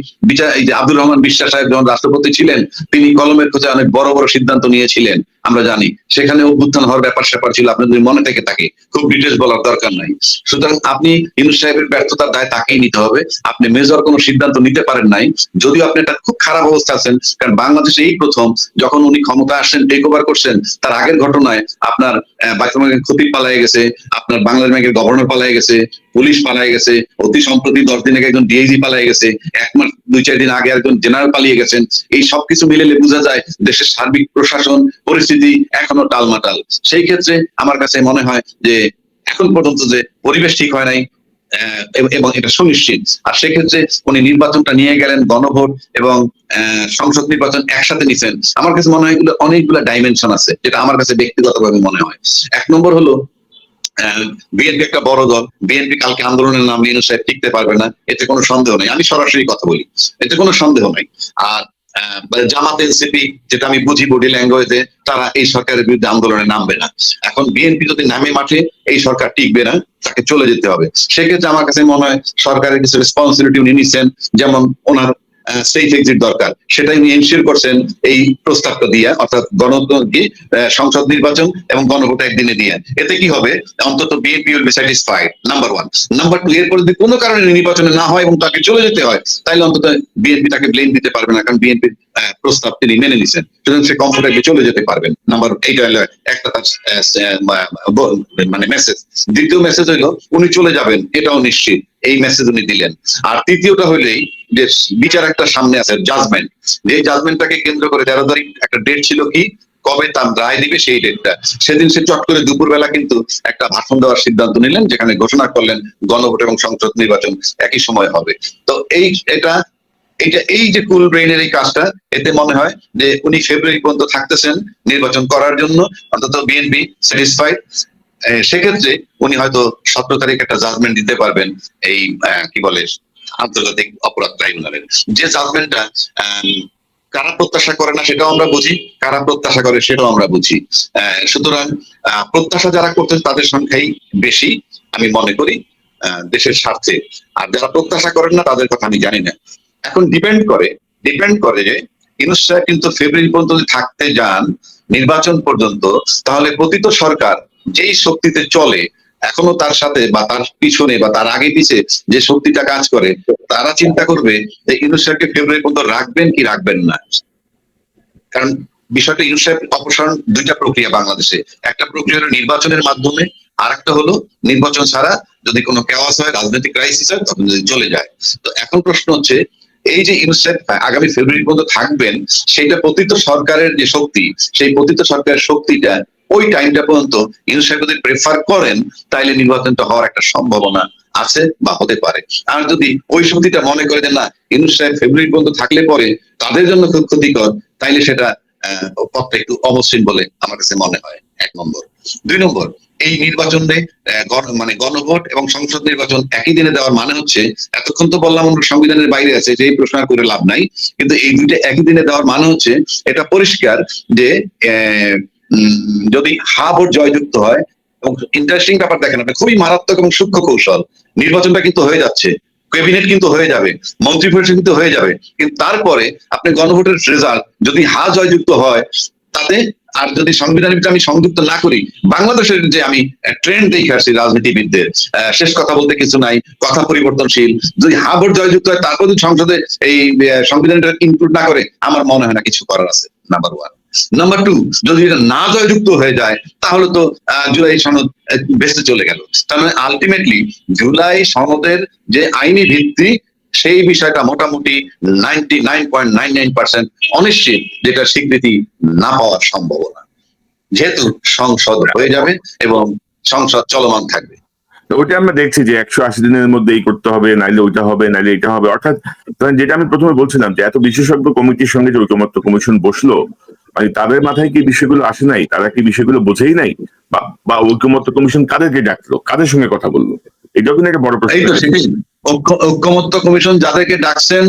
এই যে আব্দুর রহমান বিশ্বাস সাহেব যখন রাষ্ট্রপতি ছিলেন তিনি কলমের খোঁজে অনেক বড় বড় সিদ্ধান্ত নিয়েছিলেন, আমরা জানি সেখানে অভ্যুত্থান হওয়ার ব্যাপার স্যাপার ছিল, আপনার যদি মনে থেকে থাকে, খুব ডিটেলস বলার দরকার নাই। সুতরাং আপনি ইউনূস সাহেবের ব্যর্থতার দায় তাকেই নিতে হবে। আপনি মেজর কোনো সিদ্ধান্ত নিতে পারেন নাই, যদিও আপনি একটা খুব খারাপ অবস্থা আছেন। কারণ বাংলাদেশে এই প্রথম যখন উনি ক্ষমতা আসেন টেক ওভার করছেন, তার আগের ঘটনায় আপনার বাংলাদেশ ব্যাংকের খতিব পালায় গেছে, আপনার বাংলাদেশ ব্যাংকের গভর্নর পালায় গেছে, পুলিশ পালায় গেছে, অতি সম্প্রতি 10 দিন আগে একজন ডিআইজি পালায় গেছে, 1 মাস 2-4 দিন আগে একজন জেনারেল পালিয়ে গেছেন। এই সবকিছু মিলেলে বোঝা যায় দেশের সার্বিক প্রশাসন পরিস্থিতি এখনো টালমাটাল। সেই ক্ষেত্রে আমার কাছে মনে হয় যে এখন পর্যন্ত যে পরিবেশ ঠিক হয় নাই এবং এটা সুনিশ্চিত। আর সেক্ষেত্রে উনি নির্বাচনটা নিয়ে গেলেন, গণভোট এবং সংসদ নির্বাচন একসাথে নিছেন। আমার কাছে মনে হয় এগুলো অনেকগুলো ডাইমেনশন আছে, যেটা আমার কাছে ব্যক্তিগতভাবে মনে হয়। 1 নম্বর হলো বিএনপি একটা বড় দল, বিএনপি কালকে আন্দোলনের নাম ইউনূস সাহেব টিকতে পারবে না, এতে কোনো সন্দেহ নেই। আমি সরাসরি কথা বলি, এতে কোনো সন্দেহ নাই। আর জামাত এনসিপি, যেটা আমি বুঝি বডি ল্যাঙ্গুয়েজে, তারা এই সরকারের বিরুদ্ধে আন্দোলনে নামবে না। এখন বিএনপি যদি নামে মাঠে, এই সরকার টিকবে না, তাকে চলে যেতে হবে। সেক্ষেত্রে আমার কাছে মনে হয় সরকারের কিছু রেসপন্সিবিলিটি উনি নিচ্ছেন, যেমন ওনার সেফ এক্সিট দরকার, সেটাই উনি এনশিওর করছেন এই প্রস্তাবটা দিয়ে, অর্থাৎ সংসদ নির্বাচন এবং গণভোট একদিনে দিয়ে। এতে কি হবে, অন্তত BNP will be satisfied, number 1। Number 2, এরপর যদি কোনো কারণে নির্বাচনে না হয় এবং তাকে চলে যেতে হয়, তাহলে অন্তত বিএনপি তাকে ব্লেম দিতে পারবে না, কারণ বিএনপির প্রস্তাব তিনি মেনে নিছেন, সুতরাং সে কমফোর্টেবলি চলে যেতে পারবেন। নাম্বার এইটা হলো একটা তার মানে মেসেজ। দ্বিতীয় মেসেজ হইলো উনি চলে যাবেন, এটাও নিশ্চিত, এই মেসেজ উনি দিলেন। আর তৃতীয়টা হইলেই যে বিচার একটা সামনে আছে, জাজমেন্ট। যে জাজমেন্টটাকে কেন্দ্র করে 13 তারিখ একটা ডেট ছিল, কি কবে তার রায় দিবে সেই ডেটটা, সেদিন সে চট করে দুপুরবেলা কিন্তু একটা ভাষণ দেওয়ার সিদ্ধান্ত নিলেন, যেখানে ঘোষণা করলেন গণভোট এবং সংসদ নির্বাচন একই সময় হবে। তো এই যে কুল ব্রেইনের এই কাজটা, এতে মনে হয় যে উনি ফেব্রুয়ারি পর্যন্ত থাকতেছেন নির্বাচন করার জন্য, অন্তত বিএনপি স্যাটিসফাইড। সেক্ষেত্রে উনি হয়তো 17 তারিখ একটা জাজমেন্ট দিতে পারবেন এই কি বলে আন্তর্জাতিক অপরাধ ট্রাইব্যুনালের। যে জাজমেন্টটা কারা প্রত্যাশা করে না সেটাও আমরা বুঝি, কারা প্রত্যাশা করে সেটাও আমরা বুঝি। সুতরাং প্রত্যাশা যারা করতেছে তাদের সংখ্যাই বেশি আমি মনে করি দেশের স্বার্থে, আর যারা প্রত্যাশা করেন না তাদের কথা আমি জানি না। এখন ডিপেন্ড করে যে ইউনূস সাহেব কিন্তু ফেব্রুয়ারি পর্যন্ত যদি থাকতে যান নির্বাচন পর্যন্ত, তাহলে পতিত সরকার যেই শক্তিতে চলে, এখনো তার সাথে বা তার পিছনে বা তার আগে পিছে যে শক্তিটা কাজ করে, তারা চিন্তা করবে যে ইউনূস সাহেবকে ফেব্রুয়ারি পর্যন্ত রাখবেন কি রাখবেন না। কারণ বিষয়টা ইউনূস সাহেব অপসারণ 2টা প্রক্রিয়া বাংলাদেশে, একটা প্রক্রিয়া হলো নির্বাচনের মাধ্যমে, আর একটা হলো নির্বাচন ছাড়া যদি কোনো কেওয়াস হয়, রাজনৈতিক ক্রাইসিস হয়, তখন যদি চলে যায়। তো এখন প্রশ্ন হচ্ছে এই যে ইউনূস সাহেব আগামী ফেব্রুয়ারি পর্যন্ত থাকবেন, সেটা পতিত সরকারের যে শক্তি, সেই পতিত সরকারের শক্তিটা ওই টাইমটা পর্যন্ত ইউনূস সাহেব যদি প্রেফার করেন, তাইলে নির্বাচনটা হওয়ার একটা সম্ভাবনা আছে বা হতে পারে। আর যদি ওই শক্তিটা মনে করে যে না, ইউনূস সাহেব ফেব্রুয়ারি পর্যন্ত থাকলে পরে তাদের জন্য খুব ক্ষতিকর, তাইলে সেটা পথটা একটু অমসৃণ বলে আমার কাছে মনে হয়। 1 নম্বর। 2 নম্বর, এই নির্বাচনে মানে গণভোট এবং সংসদ নির্বাচন একই দিনে দেওয়ার মানে হচ্ছে, এতক্ষণ তো বললাম সংবিধানের বাইরে আছে, যে প্রশ্ন করে লাভ নাই, কিন্তু এই দুইটা একই দিনে দেওয়ার মানে হচ্ছে এটা পরিষ্কার যে যদি হা ভোট জয়যুক্ত হয়, এবং ইন্টারেস্টিং ব্যাপার দেখেন আপনি, খুবই মারাত্মক এবং সূক্ষ্ম কৌশল, নির্বাচনটা কিন্তু হয়ে যাচ্ছে, ক্যাবিনেট কিন্তু হয়ে যাবে, মন্ত্রী পরিষদ কিন্তু হয়ে যাবে, কিন্তু তারপরে আপনি গণভোটের রেজাল্ট যদি হা জয়যুক্ত হয়, তাতে আর যদি সংবিধানের ভিতরে আমি সংযুক্ত না করি, বাংলাদেশের যে আমি ট্রেন্ড দেখে আসছি রাজনীতিবিদদের, শেষ কথা বলতে কিছু নাই, কথা পরিবর্তনশীল, যদি হা ভোট জয়যুক্ত হয় তারপর যদি সংসদে এই সংবিধানটা ইনক্লুড না করে, আমার মনে হয় না কিছু করার আছে। নাম্বার 1। নাম্বার 2, যদি এটা না জয়যুক্ত হয়ে যায়, তাহলে তো জুলাই সনদ বেঁচে চলে গেল। তার মানে আলটিমেটলি জুলাই সনদের যে আইনি ভিত্তি, সেই বিষয়টা মোটামুটি 99.99% অনিশ্চিত, যেটা স্বীকৃতি না পাওয়ার সম্ভাবনা, যেহেতু সংসদ হয়ে যাবে এবং সংসদ চলমান থাকবে। ওইটা আমরা দেখছি যে 180 দিনের মধ্যে এই করতে হবে, নাইলে ওইটা হবে, নাইলে এটা হবে। অর্থাৎ যেটা আমি প্রথমে বলছিলাম যে এত বিশেষজ্ঞ কমিটির সঙ্গে যে ঐকমত্য কমিশন বসলো, মানে তাদের মাথায় কি বিষয়গুলো আসে নাই, তারা কি বিষয়গুলো বোঝেই নাই, বা ঐকমত্য কমিশন কাদেরকে ডাকলো, কাদের সঙ্গে কথা বললো? এটাও কিন্তু একটা বড় প্রশ্ন। এই তো সেটাই, ঐক্যমত্য কমিশন যাদেরকে ডাকছেন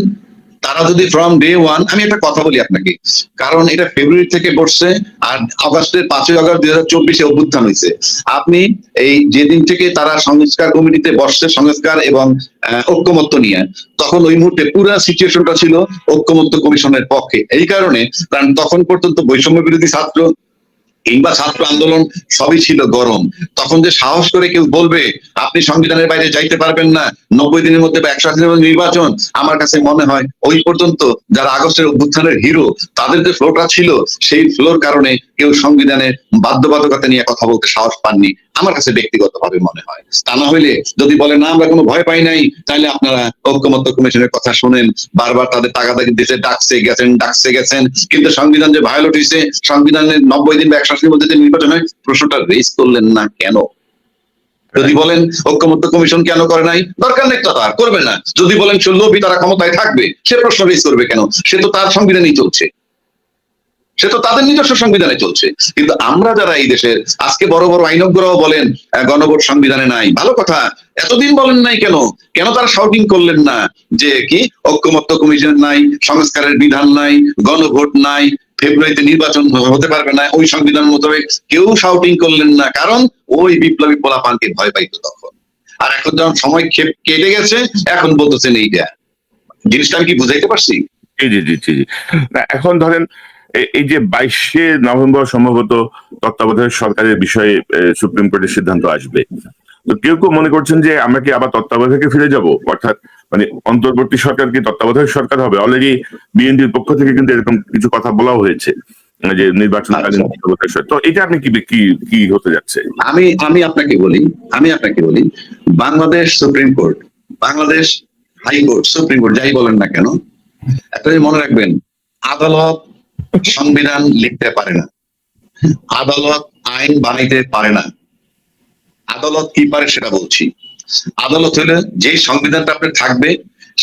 তারা যদি ফ্রম ডে ওয়ান, আমি একটা কথা বলি আপনাকে, কারণ এটা ফেব্রুয়ারি থেকে বসছে আর আগস্টের 5ই আগস্ট 2024 অভ্যুত্থান হয়েছে। আপনি এই যেদিন থেকে তারা সংস্কার কমিটিতে বসছে সংস্কার এবং ঐক্যমত্য নিয়ে, তখন ওই মুহূর্তে পুরো সিচুয়েশনটা ছিল ঐক্যমত্য কমিশনের পক্ষে। এই কারণে, কারণ তখন পর্যন্ত বৈষম্য বিরোধী ছাত্র কিংবা ছাত্র আন্দোলন সবই ছিল গরম। তখন যে সাহস করে কেউ বলবে আপনি সংবিধানের বাইরে যাইতে পারবেন না, 90 দিনের মধ্যে বা 180 দিনের মধ্যে নির্বাচন, আমার কাছে মনে হয় ওই পর্যন্ত যারা আগস্টের অভ্যুত্থানের হিরো তাদের যে ফ্লোটা ছিল সেই ফ্লোর কারণে কেউ সংবিধানের বাধ্যবাধকতা নিয়ে কথা বলতে সাহস পাননি, আমার কাছে ব্যক্তিগতভাবে মনে হয়। তা না হইলে যদি বলে না আমরা কোনো ভয় পাই নাই, তাহলে আপনারা ঐক্যমত্য কমিশনের কথা শোনেন, বারবার তাদের তাগাদাগি দিতে ডাকছে গেছেন, কিন্তু সংবিধান যে ভায়োলেট হয়েছে, সংবিধানের 90 দিন বা 180 দিনের মধ্যে যে নির্বাচন হয়, প্রশ্নটা রেজ করলেন না কেন? যদি বলেন ঐক্যমত্য কমিশন কেন করে নাই, দরকার নেই, তারা করবে না। যদি বলেন লোভী তারা ক্ষমতায় থাকবে, সে প্রশ্ন রেজ করবে কেন? সে তো তার সংবিধানেই চলছে, সে তো তাদের নিজস্ব সংবিধানে চলছে। কিন্তু আমরা যারা এই দেশের, আজকে বড় বড় আইনজ্ঞরাও বলেন গণভোট সংবিধানে নাই, ভালো কথা, এতদিন বলেন নাই কেন? কেন তারা শাউটিং করলেন না যে কি ঐক্যমত্য কমিশন নাই, সংস্কারের বিধান নাই, গণভোট নাই, ফেব্রুয়ারিতে নির্বাচন হতে পারবে না ওই সংবিধান মোতাবেক? কেউ শাউটিং করলেন না, কারণ ওই বিপ্লবী পোলাপানকে ভয় পাইতো তখন। আর এখন যখন সময় কেটে গেছে, এখন বলতেছেন এইটা। জিনিসটা আমি কি বুঝাইতে পারছি? জি। না, এখন ধরেন এই যে 22শে নভেম্বর সম্ভবত তত্ত্বাবধায়ক সরকারের বিষয়ে সুপ্রিম কোর্টের সিদ্ধান্ত আসবে, তো কেউ কেউ মনে করছেন যে আমরা কি আবার তত্ত্বাবধায়কে ফিরে যাব, অর্থাৎ মানে অন্তর্বর্তী সরকার কি তত্ত্বাবধায়ক সরকার হবে? অলরেডি বিএনপির পক্ষ থেকে কিন্তু এরকম কিছু কথা বলা হয়েছে যে নির্বাচনকালীন তত্ত্বাবধায়ক সরকার। তো এটা আপনি কি হতে যাচ্ছে? আমি আপনাকে বলি, Bangladesh supreme court, Bangladesh high court, supreme court যাই বলেন না কেন, একটা মনে রাখবেন, আদালত সংবিধান লিখতে পারে না, আদালত আইন বানাইতে পারে না। আদালত কি পারে সেটা বলছি। আদালত হলে যে সংবিধানটা আপনার থাকবে,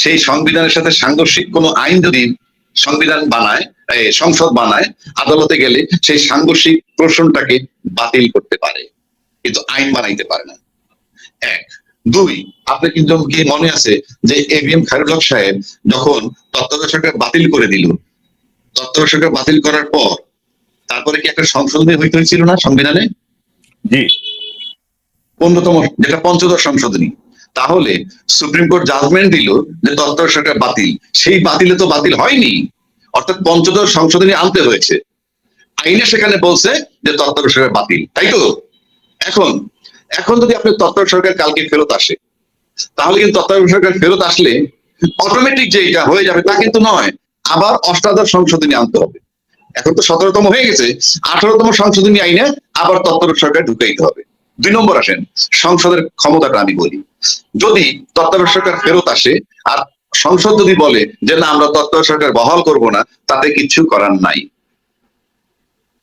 সেই সংবিধানের সাথে সাংঘর্ষিক কোনো আইন যদি সংবিধান বানায়, সংসদ বানায়, আদালতে গেলে সেই সাংঘর্ষিক প্রশ্নটাকে বাতিল করতে পারে, কিন্তু আইন বানাইতে পারে না। 1 2 আপনি কিন্তু কি মনে আছে যে এবিএম খায়রুল হক সাহেব যখন তত্ত্বাবধায়ক সরকার বাতিল করে দিল, তত্ত্বাবধায়ক সরকার বাতিল করার পর তারপরে কি একটা সংশোধনী হইতে হয়েছিল না সংবিধানে? জি, 15তম, যেটা 5ম সংশোধনী। তাহলে সুপ্রিম কোর্ট জাজমেন্ট দিল যে তত্ত্বাবধায়ক সরকার বাতিল, সেই বাতিলে তো বাতিল হয়নি, অর্থাৎ 5ম সংশোধনী আনতে হয়েছে। আইনে সেখানে বলছে যে তত্ত্বাবধায়ক সরকার বাতিল, তাই তো? এখন যদি আপনি তত্ত্বাবধায়ক সরকার কালকে ফেরত আসে, তাহলে কিন্তু তত্ত্বাবধায়ক সরকার ফেরত আসলে অটোমেটিক যে এটা হয়ে যাবে তা কিন্তু নয়, আবার অষ্টাদশ সংশোধনী আনতে হবে। এখন তো 17তম হয়ে গেছে, 18তম সংশোধনী আইনে আবার তত্ত্বাবধায়ক সরকার ঢুকাইতে হবে। 2 নম্বর আসেন সংসদের ক্ষমতাটা আমি বলি। যদি তত্ত্বাবধায়ক সরকার ফেরত আসে আর সংসদ যদি বলে যে না আমরা তত্ত্বাবধায়ক সরকার বহাল করব না, তাতে কিছু করার নাই।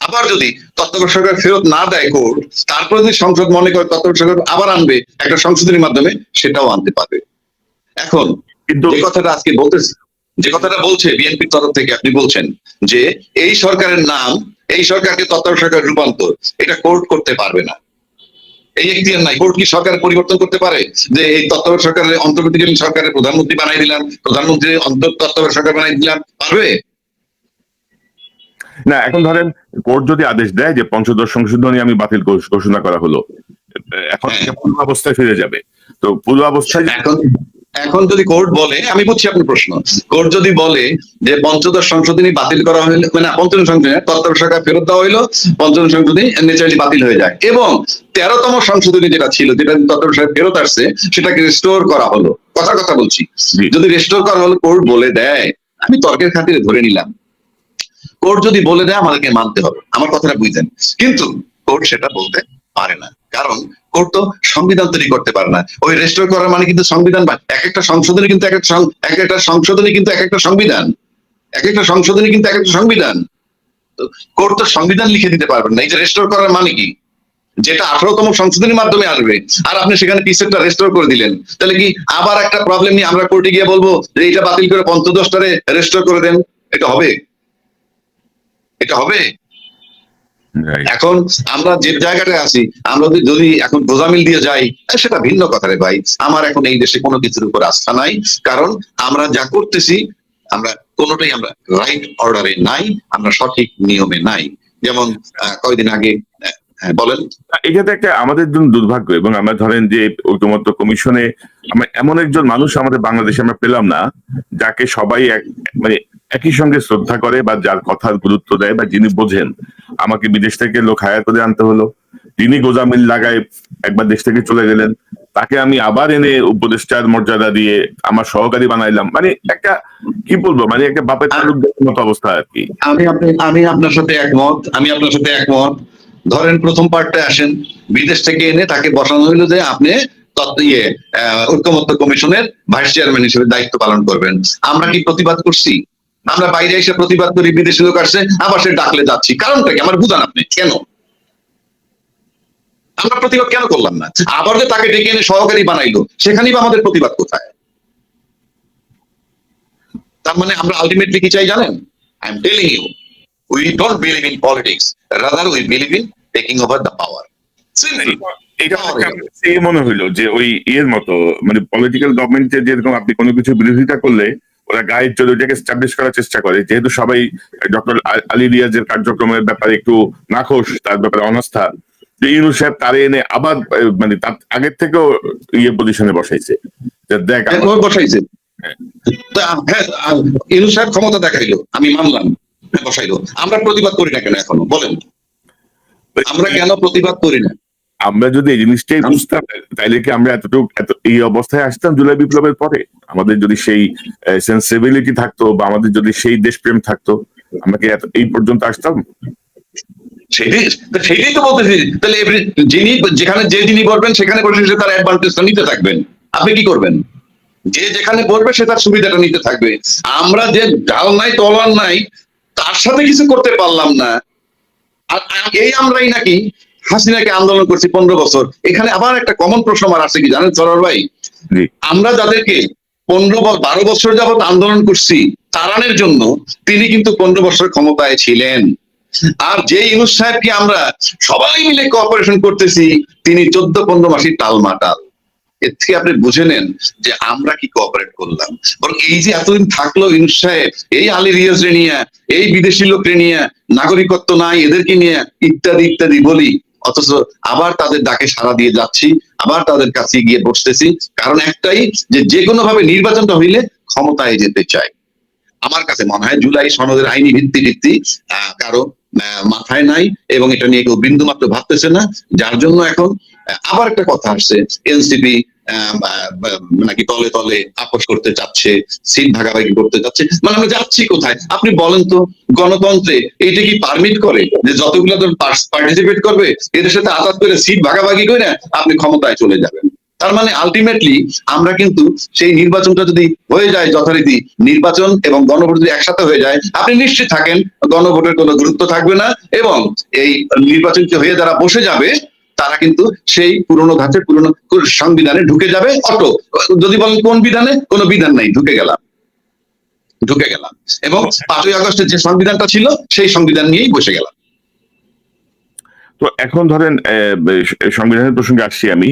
আবার যদি তত্ত্বাবধায়ক সরকার ফেরত না দেয় কোর্ট, তারপরে যদি সংসদ মনে করে তত্ত্বাবধায়ক সরকার আবার আনবে একটা সংশোধনীর মাধ্যমে, সেটাও আনতে পারবে। এখন কিন্তু যে কথাটা আজকে বলতেছে, যে কথাটা বলছে বিএনপির তরফ থেকে, আপনি বলছেন যে এই সরকারের নাম, এই সরকারকে তত্ত্বাবধায়ক সরকার রূপান্তর, এটা কোর্ট করতে পারবে না, এই এখতিয়ার নাই। কোর্ট কি সরকার পরিবর্তন করতে পারে যে এই তত্ত্বাবধায়ক সরকারের অন্তর্বর্তীকালীন সরকারের প্রধানমন্ত্রী বানাই দিলাম, প্রধানমন্ত্রী তত্ত্বাবধায়ক সরকার বানাই দিলাম, পারবে না, এখন ধরেন কোর্ট যদি আদেশ দেয় যে 5ম সংশোধনী আমি বাতিল ঘোষণা করা হলো, এখন পূর্বাবস্থায় ফিরে যাবে। তো পূর্বাবস্থায় এখন যদি কোর্ট বলে, আমি বুঝছি আপনার প্রশ্ন, কোর্ট যদি বলে যে 5ম সংশোধনী বাতিল করা হইলো, মানে 5ম সংশোধনী তত্ত্বাবধায়ক সরকার ফেরত দেওয়া হইলো, 5ম সংশোধনী ন্যাচারালি বাতিল হয়ে যায়, এবং 13তম সংশোধনী যেটা ছিল, যেটা তত্ত্বাবধায়ক সরকার ফেরত আসছে, সেটাকে রিস্টোর করা হলো, কথা বলছি, যদি রিস্টোর করা হলো, কোর্ট বলে দেয়, আমি তর্কের খাতিরে ধরে নিলাম, কোর্ট যদি বলে দেয় আমাদেরকে মানতে হবে, আমার কথাটা বুঝলেন। কিন্তু কোর্ট সেটা বলতে পারে না, কারণ কোর্ট তো সংবিধান তৈরি করতে পারে না। ওই রেস্টোর করার মানে কিন্তু সংবিধান, এক একটা সংশোধনী কিন্তু এক একটা সংশোধনী কিন্তু এক একটা সংবিধান, এক একটা সংশোধনী কিন্তু এক একটা সংবিধান। কোর্ট তো সংবিধান লিখে দিতে পারবেন না। এই যে রেস্টোর করার মানে কি, যেটা 18তম সংশোধনীর মাধ্যমে আসবে, আর আপনি সেখানে পিসেরটা রেস্টোর করে দিলেন, তাহলে কি আবার একটা প্রবলেম নিয়ে আমরা কোর্টে গিয়ে বলবো যে এটা বাতিল করে 15টারে রেস্টোর করে দেন? এটা হবে? এটা হবে? Right. এখন আমরা যে জায়গাটায় আছি, আমরা যদি এখন গোজামিল দিয়ে যাই সেটা ভিন্ন কথা রে ভাই। আমার এখন এই দেশে কোনো কিছুর উপর আস্থা নাই, কারণ আমরা যা করতেছি আমরা কোনোটাই আমরা রাইট অর্ডারে নাই, আমরা সঠিক নিয়মে নাই। যেমন কয়েকদিন আগে বলেন, এটাতে একটা আমাদের জন্য দুর্ভাগ্য, এবং আমরা ধরেন যে ঐকমত্য কমিশনে আমরা এমন একজন মানুষ আমাদের বাংলাদেশে আমরা পেলাম না যাকে সবাই মানে একই সঙ্গে শ্রদ্ধা করে বা যার কথার গুরুত্ব দেয় বা যিনি বোঝেন। আমাকে বিদেশ থেকে লোক হায়ার করে আনতে হলো, তিনি গোজামিল লাগায় একবার দেশ থেকে চলে গেলেন, তাকে আমি আবার এনে উপদেষ্টার মর্যাদা দিয়ে আমার সহকারী বানাইলাম। মানে একটা কি বলবো, মানে একটা বাপের তালুকদারের মতো অবস্থা আর কি। আমি আপনার সাথে একমত। ধরেন প্রথম পার্টে আসেন, বিদেশ থেকে এনে তাকে বসানো হইলো যে আপনি ঐকমত্য কমিশনের ভাইস চেয়ারম্যান হিসেবে দায়িত্ব পালন করবেন। আমরা কি প্রতিবাদ করছি? আমরা বাইরে এসে প্রতিবাদ করি, বিদেশি লোক আসছে আবার সে ডাকলে যাচ্ছি, কারণটা কি আমার বুঝান আপনি? কেন আমরা প্রতিবাদ কেন করলাম না? আবার যে তাকে ডেকে এনে সহকারী বানাইলো, সেখানেই বা আমাদের প্রতিবাদ কোথায়? তার মানে আমরা আলটিমেটলি কি চাই জানেন? I am telling you, we don't believe in politics, rather we believe in taking over the power. এটা এই মনে হইলো যে ওই এর মতো, মানে পলিটিক্যাল গভর্নমেন্টের যেরকম আপনি কোনো কিছু বিরোধিতা করলে ওরা গায়ের জোরে ওইটাকে এস্টাবলিশ করার চেষ্টা করে, যেহেতু সবাই ডক্টর আলী রিয়াজের কার্যক্রমের ব্যাপারে একটু নাখোশ, তার ব্যাপারে অনাস্থা, যে ইউনূস সাহেব তারে এনে আবার মানে তার আগের থেকেও পজিশনে বসাইছে, দেখ বসাইছে। ইউনূস সাহেব ক্ষমতা দেখাইলো, আমি মানলাম, বসাইলো। আমরা প্রতিবাদ করি না কেন এখনো বলেন? আমরা কেন প্রতিবাদ করি না? আমরা যদি এই জিনিসটাই বুঝতাম তাইলে কি আমরা এত এই অবস্থায় আসতাম জুলাই বিপ্লবের পরে? আমাদের যদি সেই সেন্সিবিলিটি থাকতো বা আমাদের যদি সেই দেশপ্রেম থাকতো, আমরা কি এই পর্যন্ত আসতাম? সেটাই তো বলতেছি। তাহলে যেখানে যিনি বলবেন সেখানে বসে সে তার অ্যাডভান্টেজটা নিতে থাকবেন। আপনি কি করবেন? যে যেখানে বলবে সে তার সুবিধাটা নিতে থাকবে। আমরা যে ডাল নাই তলোয়ার নাই তার সাথে কিছু করতে পারলাম না, আর এই আমরাই নাকি হাসিনাকে আন্দোলন করছি 15 বছর। এখানে আবার একটা কমন প্রশ্ন আমার আছে কি জানেন সরোয়ার ভাই? আমরা যাদেরকে 12 বছর যাবত আন্দোলন করছি তাড়ানোর জন্য, তিনি কিন্তু 15 বছর ক্ষমতায় ছিলেন। আর যে ইউনূস সাহেবকে আমরা সবাই মিলে কোঅপারেশন করতেছি, তিনি 14-15 মাসই টালমাটাল। এর থেকে আপনি বুঝে নেন যে আমরা কি কোঅপারেট করলাম। বরং এই যে এতদিন থাকলো ইউনূস সাহেব, এই আলী রিয়াজরে নিয়ে, এই বিদেশি লোকরে নিয়ে, নাগরিকত্ব নাই এদেরকে নিয়ে, ইত্যাদি ইত্যাদি বলি, অথচ আবার তাদের ডাকে সাড়া দিয়ে যাচ্ছি, আবার তাদের কাছে গিয়ে বসতেছি। কারণ একটাই, যে কোনো ভাবে নির্বাচনটা হইলে ক্ষমতায় যেতে চাই। আমার কাছে মনে হয় জুলাই সনদের আইনি ভিত্তি কারো মাথায় নাই, এবং এটা নিয়ে কেউ বিন্দু মাত্র ভাবতেছে না। যার জন্য এখন আবার একটা কথা আসছে, এনসিপি নাকি তলে তলে আপোষ করতে চাচ্ছে, সিট ভাগাভাগি করতে চাচ্ছে। মানে আমরা যাচ্ছি কোথায় আপনি বলেন তো? গণতন্ত্রে এইটা কি পারমিট করে যে যতগুলো পার্টিসিপেট করবে এদের সাথে আঘাত করে সিট ভাগাভাগি করে আপনি ক্ষমতায় চলে যাবেন? তার মানে আলটিমেটলি আমরা কিন্তু সেই নির্বাচনটা যদি হয়ে যায় যথারীতি, নির্বাচন এবং গণভোট যদি একসাথে হয়ে যায়, আপনি নিশ্চিত থাকেন গণভোটের কোনো গুরুত্ব থাকবে না, এবং এই নির্বাচনটি হয়ে যারা বসে যাবে তারা কিন্তু সেই পুরনো ধাঁচে পুরনো সংবিধানে ঢুকে যাবে অটো। যদি বলেন কোন বিধানে, কোন বিধান নাই, ঢুকে গেলাম এবং 5ই আগস্টের যে সংবিধানটা ছিল সেই সংবিধান নিয়েই বসে গেলাম। তো এখন ধরেন সংবিধানের প্রসঙ্গে আসছি আমি,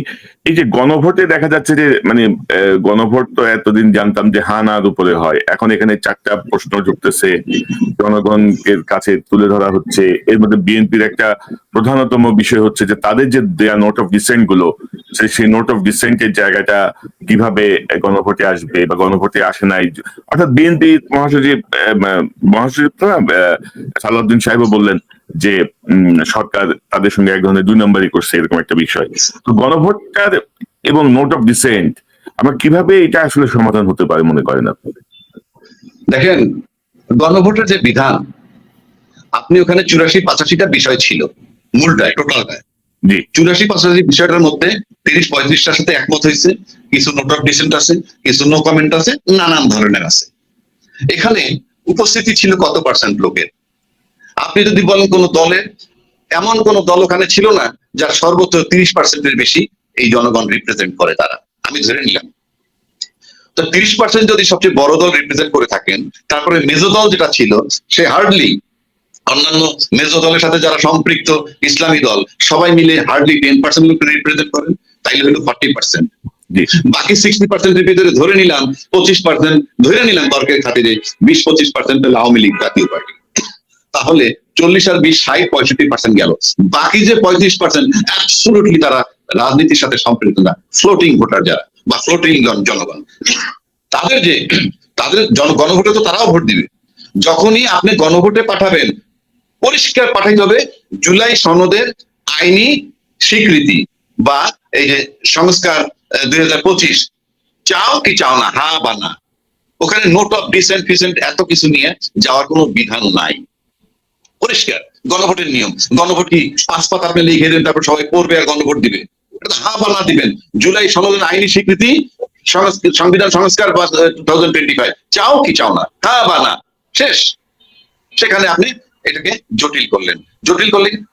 এই যে গণভোটে দেখা যাচ্ছে যে মানে গণভোট তো এতদিন জানতাম যে হা নার উপরে হয়, এখন এখানে 4টা প্রশ্ন ঢুকতেছে, জনগণের কাছে তুলে ধরা হচ্ছে। এর মধ্যে বিএনপির একটা প্রধানতম বিষয় হচ্ছে যে তাদের যে দেয়া নোট অফ ডিসেন্ট গুলো, সেই নোট অফ ডিসেন্টের জায়গাটা কিভাবে গণভোটে আসবে বা গণভোটে আসে নাই। অর্থাৎ বিএনপি মহাসচিব সালাউদ্দিন সাহেবও বললেন যে সরকার তাদের সঙ্গে এক ধরনের 2 নম্বরই করছে, এরকম একটা বিষয়। তো গণভোটটার এবং নোট অফ ডিসেন্ট আমরা কিভাবে এটা আসলে সমাধান হতে পারে মনে করেন আপনি? দেখেন, গণভোটের যে বিধান, আপনি ওখানে 84-85টা বিষয় ছিল মূলটায়, টোটালটায়। জি, 84-85 বিষয়টার মধ্যে 30-35টার সাথে একমত হয়েছে, কিছু নোট অফ ডিসেন্ট আছে, কিছু নো কমেন্ট আছে, নানান ধরনের আছে। এখানে উপস্থিতি ছিল কত পার্সেন্ট লোকের? আপনি যদি বলেন কোন দলের, এমন কোন দল ওখানে ছিল না যার সর্বোচ্চ 30%-এর বেশি এই জনগণ রিপ্রেজেন্ট করে, তারা আমি ধরে নিলাম। তো 30% যদি সবচেয়ে বড় দল রিপ্রেজেন্ট করে থাকেন, তারপরে মেজো দল যেটা ছিল সে হার্ডলি অন্যান্য মেজো দলের সাথে যারা সম্পৃক্ত ইসলামী দল সবাই মিলে হার্ডলি 10% লোক রিপ্রেজেন্ট করেন, তাইলে হলো 40%। জি বাকি 60% এর ভিতরে ধরে নিলাম 25% ধরে নিলাম তর্কের খাতিরে 20-25% হলো আওয়ামী লীগ জাতীয় পার্টি। তাহলে 40 আর 20 60-65% গেল। বাকি যে 35% অ্যাবসলিউটলি তারা রাজনীতির সাথে সম্পৃক্ত না, ফ্লোটিং ভোটার যারা বা ফ্লোটিং জনগণ, তাদের গণভোটে তো তারাও ভোট দিবে। যখনই আপনি গণভোটে পাঠাবেন, পরিষ্কার পাঠাইতে হবে জুলাই সনদের আইনি স্বীকৃতি বা এই যে সংস্কার 2025 চাও কি চাও না, হ্যাঁ বা না। ওখানে নোট অফ ডিসেন্ট ফিসেন্ট এত কিছু নিয়ে যাওয়ার কোনো বিধান নাই, পরিষ্কার গণভোটের নিয়ম। গণভোট কি 5 পাতা আপনি লিখে দেন তারপর সবাই পড়বে আর গণভোট দিবে? এটা হ্যাঁ বা না দিবেন। জুলাই সনদের আইনি স্বীকৃতি, সংবিধান সংস্কার 2025 চাও কি চাও না, হ্যাঁ বা না, শেষ। সেখানে আপনি এটাকে জটিল করলেন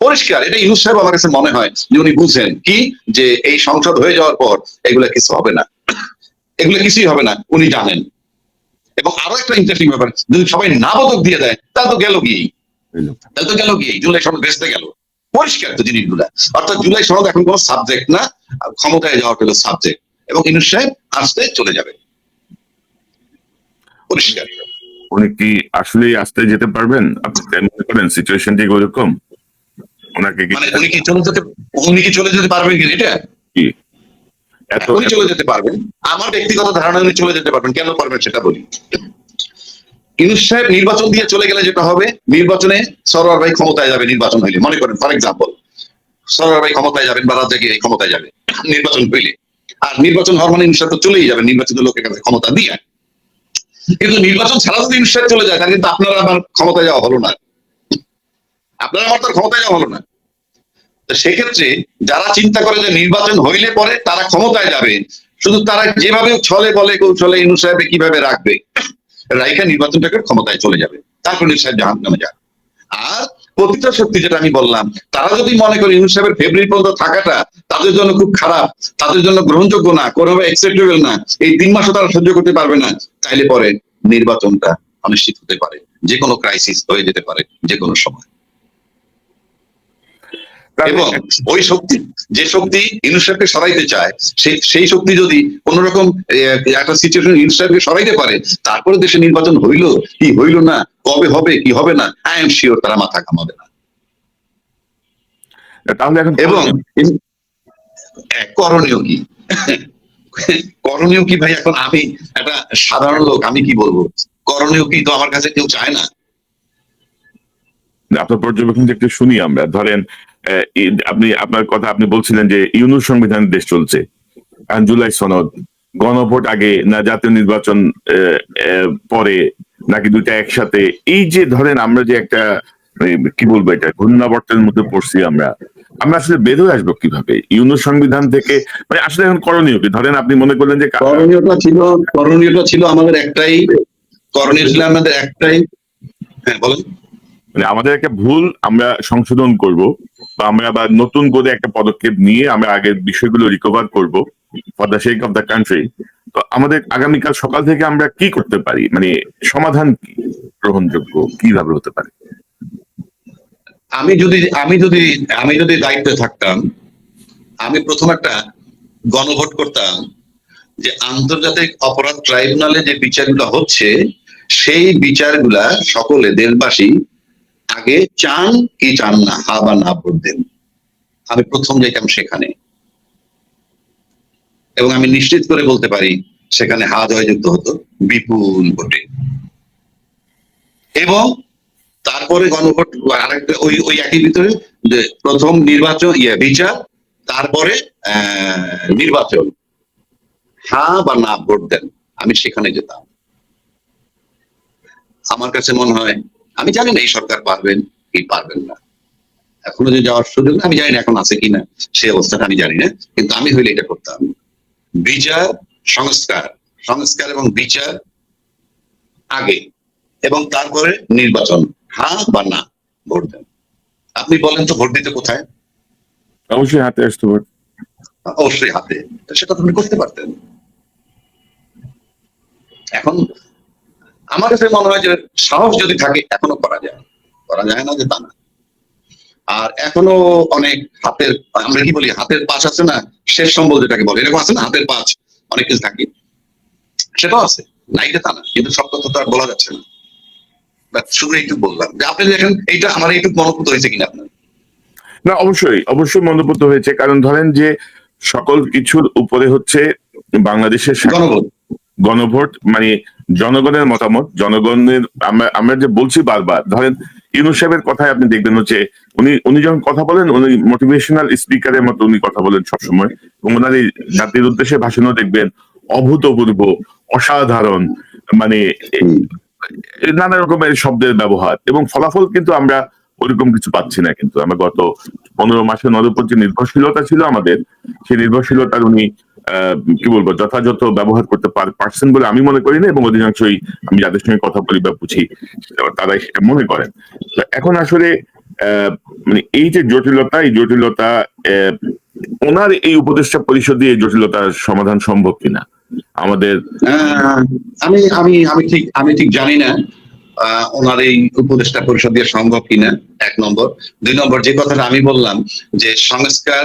পরিষ্কার। এটা ইউনূস সাহেব আমার কাছে মনে হয় যে উনি বুঝেন কি, যে এই সংসদ হয়ে যাওয়ার পর এগুলা কিছু হবে না, এগুলো কিছুই হবে না, উনি জানেন। এবং আরো একটা ইন্টারেস্টিং ব্যাপার, যদি সবাই না বোধক দিয়ে দেয় তাহলে তো গেল গিয়ে জুলাই সনদ বেসতে গেল, পরিষ্কার তো জিনিসগুলা। অর্থাৎ জুলাই সনদ এখন কোনো সাবজেক্ট না, ক্ষমতায় যাওয়ার হলো সাবজেক্ট, এবং ইউনূস সাহেব আসতে চলে যাবে, পরিষ্কার। উনি কি আসলে আসতে যেতে পারবেন? আপনি মনে করেন সিচুয়েশন ঠিক ওরকম? ওনাকে কি মানে উনি কি চলে যেতে পারবেন কি? এটা কি এত উনি চলে যেতে পারবেন, আমার ব্যক্তিগত ধারণা উনি চলে যেতে পারবেন। কেন পারবেন সেটা বলি। ইউনূস সাহেব নির্বাচন দিয়ে চলে গেলে যেটা হবে, নির্বাচনে সরোয়ার ভাই ক্ষমতায় যাবে, নির্বাচন হইলে মনে করেন ফর এক্সাম্পল সরোয়ার ভাই ক্ষমতায় যাবেন বা রাজ্যে গিয়ে ক্ষমতায় যাবে নির্বাচন হইলে, আর নির্বাচন হওয়ার মানে ইউনূস সাহেব তো চলেই যাবেন নির্বাচিত লোকের কাছে ক্ষমতা দিয়ে। কিন্তু নির্বাচন ছাড়া যদি ইউনূস সাহেব চলে যায় তাহলে কিন্তু আপনারা আমার ক্ষমতায় যাওয়া হলো না, আপনারা আমার তার ক্ষমতায় যাওয়া হলো না। তো সেক্ষেত্রে যারা চিন্তা করে যে নির্বাচন হইলে পরে তারা ক্ষমতায় যাবে, শুধু তারা যেভাবে ছলে বলে কৌশলে ইউনূস সাহেব কিভাবে রাখবে, রাইখা নির্বাচনটাকে ক্ষমতায় চলে যাবে, তারপর ইউনূস সাহেব জাহান্নামে যাবে। আর প্রতিটা শক্তি যেটা আমি বললাম, তারা যদি মনে করে ইউনূস সাহেবের ফেব্রুয়ারি পর্যন্ত থাকাটা তাদের জন্য খুব খারাপ, তাদের জন্য গ্রহণযোগ্য না, কোনোভাবে অ্যাকসেপ্টেবল না, এই 3 মাসও তারা সহ্য করতে পারবে না, তাইলে পরে নির্বাচনটা অনিশ্চিত হতে পারে, যে কোনো ক্রাইসিস হয়ে যেতে পারে যে কোনো সময়। এবং ওই শক্তি, যে শক্তি ইউনূস সাহেবকে সরাইতে চায়, সেই শক্তি যদি কোন রকম একটা সিচুয়েশন ইউনূস সাহেবকে সরাইতে পারে, তারপরে দেশে নির্বাচন হইলো কি হইলো না, কবে হবে কি হবে না, আই এম শিওর তারা মাথা ঘামাবে না। তাহলে এখন এবং করণীয় কি? করণীয় কি ভাই? এখন আমি একটা সাধারণ লোক, আমি কি বলবো? করণীয় কি তো আমার কাছে কেউ চায় না। আপনার পর্যবেক্ষণ একটু শুনি আমরা। ধরেন আপনার কথা আপনি বলছিলেন যে ইউনূস সংবিধান দেশ চলছে, জুলাই সনদ, গণভোট আগে না জাতীয় নির্বাচন পরে নাকি দুইটা একসাথে, এই যে ধরেন আমরা যে একটা কি বলবো এটা ঘূর্ণাবর্তের মধ্যে পড়ছি আমরা আসলে বের হয়ে আসবো কিভাবে ইউনূস সংবিধান থেকে? মানে আসলে এখন করণীয় কি? ধরেন আপনি মনে করলেন যে করণীয়টা ছিল আমাদের একটাই, হ্যাঁ বলেন। মানে আমাদের একটা ভুল আমরা সংশোধন করব, বা আমরা আবার নতুন করে একটা পদক্ষেপ নিয়ে আমরা আগের বিষয়গুলো রিকভার করব for the sake of the country. তো আমাদের আগামীকাল সকাল থেকে আমরা কি করতে পারি, মানে সমাধান কি গ্রহণযোগ্য কিভাবে হতে পারে? আমি যদি দায়িত্বে থাকতাম, আমি প্রথম একটা গণভোট করতাম যে আন্তর্জাতিক অপরাধ ট্রাইব্যুনালে যে বিচারগুলো হচ্ছে সেই বিচারগুলা সকলে দেশবাসী আগে চান কি চান না, হা বা না ভোট দেন। আমি প্রথম যেতাম সেখানে, এবং আমি নিশ্চিত করে বলতে পারি সেখানে হা জয়যুক্ত হতো বিপুল ভোটে। এবং তারপরে গণভোট আরেকটা ওই একই ভিতরে যে প্রথম নির্বাচন বিচার, তারপরে নির্বাচন, হ্যাঁ বা না ভোট দেন, আমি সেখানে যেতাম। আমার কাছে মনে হয়, আমি জানি না এই সরকার পারবেন কি পারবেন না, এখনো যে যাওয়ার সুযোগ আমি জানি না এখন আছে কিনা, সেই অবস্থাটা আমি জানি না, কিন্তু আমি হইলে এটা করতাম। বিচার সংস্কার এবং বিচার আগে, এবং তারপরে নির্বাচন, হ্যাঁ বা না ভোট দেন। আপনি বলেন তো ভোট দিতে কোথায়? অবশ্যই হাতে আসতে পারে, অবশ্যই হাতে, সেটা আপনি করতে পারতেন। এখন আমার কাছে মনে হয় যে সাহস যদি থাকে এখনো করা যায়, করা যায় না যে তা না। আর এখনো অনেক হাতের, আমরা কি বলি, হাতের পাঁচ আছে না, শেষ সম্বল যেটাকে বলে, এরকম আছে না, হাতের পাঁচ অনেক কিছু থাকে, সেটাও আছে, নাইটে তা না, কিন্তু সব কথা তো আর বলা যাচ্ছে না। শুধু এইটুকু বললাম যে আপনি দেখেন এইটা আমার এইটুকু মনোভূত হয়েছে কিনা আপনার। না, অবশ্যই অবশ্যই মনোভূত হয়েছে, কারণ ধরেন যে সকল কিছুর উপরে হচ্ছে বাংলাদেশের গণভোট, গণভোট, মানে জনগণের মতামত, জনগণের, আমরা যে বলছি বারবার, ধরেন ইউনূস সাহেবের কথায় আপনি দেখবেন হচ্ছে উনি যখন কথা বলেন, উনি মোটিভেশনাল স্পিকারের মতো উনি কথা বলেন সবসময়, এবং ওনার এই জাতির উদ্দেশ্যে ভাষণও দেখবেন অভূতপূর্ব, অসাধারণ, মানে নানা রকমের শব্দের ব্যবহার, এবং ফলাফল কিন্তু আমরা ওইরকম কিছু পাচ্ছি না। কিন্তু আমরা গত 15 মাসে ওনার উপর যে নির্ভরশীলতা ছিল আমাদের, সেই নির্ভরশীলতার উনি কি বলবো, যথাযথ ব্যবহার করতে পারছেন বলে আমি মনে করি না, এবং অধিকাংশই আমি যাদের সঙ্গে কথা বলি বা বুঝি তারাই সেটা মনে করেন। তো এখন আসলে মানে এই যে জটিলতা, এই জটিলতা ওনার এই উপদেষ্টা পরিষদে এই জটিলতার সমাধান সম্ভব কিনা আমাদের, আমি আমি আমি ঠিক জানি না ওনার এই উপদেষ্টা পরিষদ দিয়ে সম্ভব কিনা, 1 নম্বর। 2 নম্বর, যে কথাটা আমি বললাম যে সংস্কার,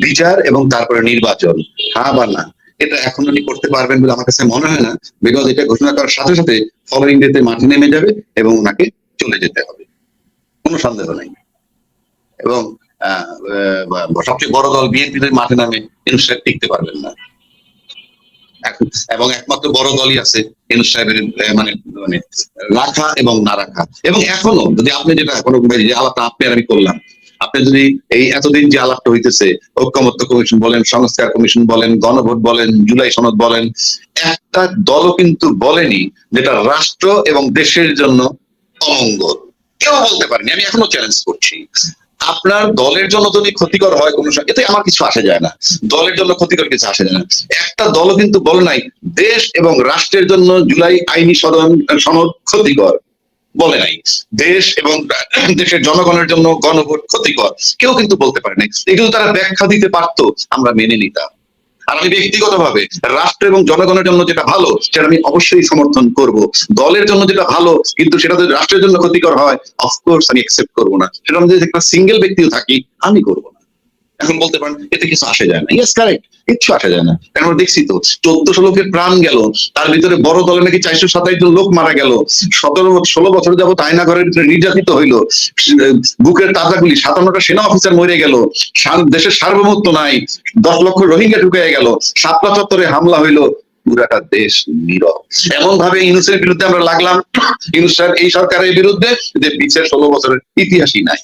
বিচার এবং তারপরে নির্বাচন, হ্যাঁ বা না, এটা এখন উনি করতে পারবেন বলে আমার কাছে মনে হয় না। বিকজ এটা ঘোষণা করার সাথে সাথে ফলোইং ডেতে মাঠে নেমে যাবে এবং ওনাকে চলে যেতে হবে, কোনো সন্দেহ নেই। এবং সবচেয়ে বড় দল বিএনপি মাঠে নামে ইউনূস সাহেব টিকতে পারবেন না, এবং একমাত্র বড় দলই আছে ইউনূস সাহেবের মানে মানে রাখা এবং না রাখা। এবং এখনো যদি আপনি যেটা কোনো যে আলাপটা আপনি আর আমি করলাম, আপনি যদি এই এতদিন যে আলাপটা হইতেছে, ঐক্যমত্য কমিশন বলেন, সংস্কার কমিশন বলেন, গণভোট বলেন, জুলাই সনদ বলেন, একটা দলও কিন্তু বলেনি যেটা রাষ্ট্র এবং দেশের জন্য অমঙ্গল। কেউ বলতে পারেনি। আমি এখনো চ্যালেঞ্জ করছি, আপনার দলের জন্য যদি ক্ষতিকর হয় কোনো, এতে আমার কিছু আসে যায় না, দলের জন্য ক্ষতিকর কিছু আসে যায় না। একটা দলও কিন্তু বলে নাই দেশ এবং রাষ্ট্রের জন্য জুলাই আইনি সনদ ক্ষতিকর, বলে নাই। দেশ এবং দেশের জনগণের জন্য গণভোট ক্ষতিকর, কেউ কিন্তু বলতে পারে নাই। এগুলো তারা ব্যাখ্যা দিতে পারতো, আমরা মেনে নিতাম। আর আমি ব্যক্তিগতভাবে রাষ্ট্র এবং জনগণের জন্য যেটা ভালো সেটা আমি অবশ্যই সমর্থন করব। দলের জন্য যেটা ভালো কিন্তু সেটা যদি রাষ্ট্রের জন্য ক্ষতিকর হয়, অফকোর্স আমি অ্যাকসেপ্ট করবো না। সেটা আমি যদি একটা সিঙ্গেল ব্যক্তিও থাকি, আমি করবো না। এখন বলতে পারেন এতে কিছু আসে যায় না, ইয়েস কারেক্ট, কিচ্ছু আসে যায় না। কারণ আমরা দেখছি তো 1400 লোকের প্রাণ গেল, তার ভিতরে বড় দলে নাকি 427 জন লোক মারা গেল, 16 বছর যাবত আয়না ঘরের ভিতরে নির্যাতিত হইলো, বুকের তাজাগুলি 57টা সেনা অফিসার মরে গেল, দেশের সার্বভৌমত্ব নাই, 10 লক্ষ রোহিঙ্গা ঢুকে গেল, 7টা চত্বরে হামলা হইলো, পুরাটা দেশ নীরব। এমন ভাবে ইউনূসের বিরুদ্ধে আমরা লাগলাম, ইউনূস সাহেব এই সরকারের বিরুদ্ধে, যে পিছের 16 বছরের ইতিহাসই নাই।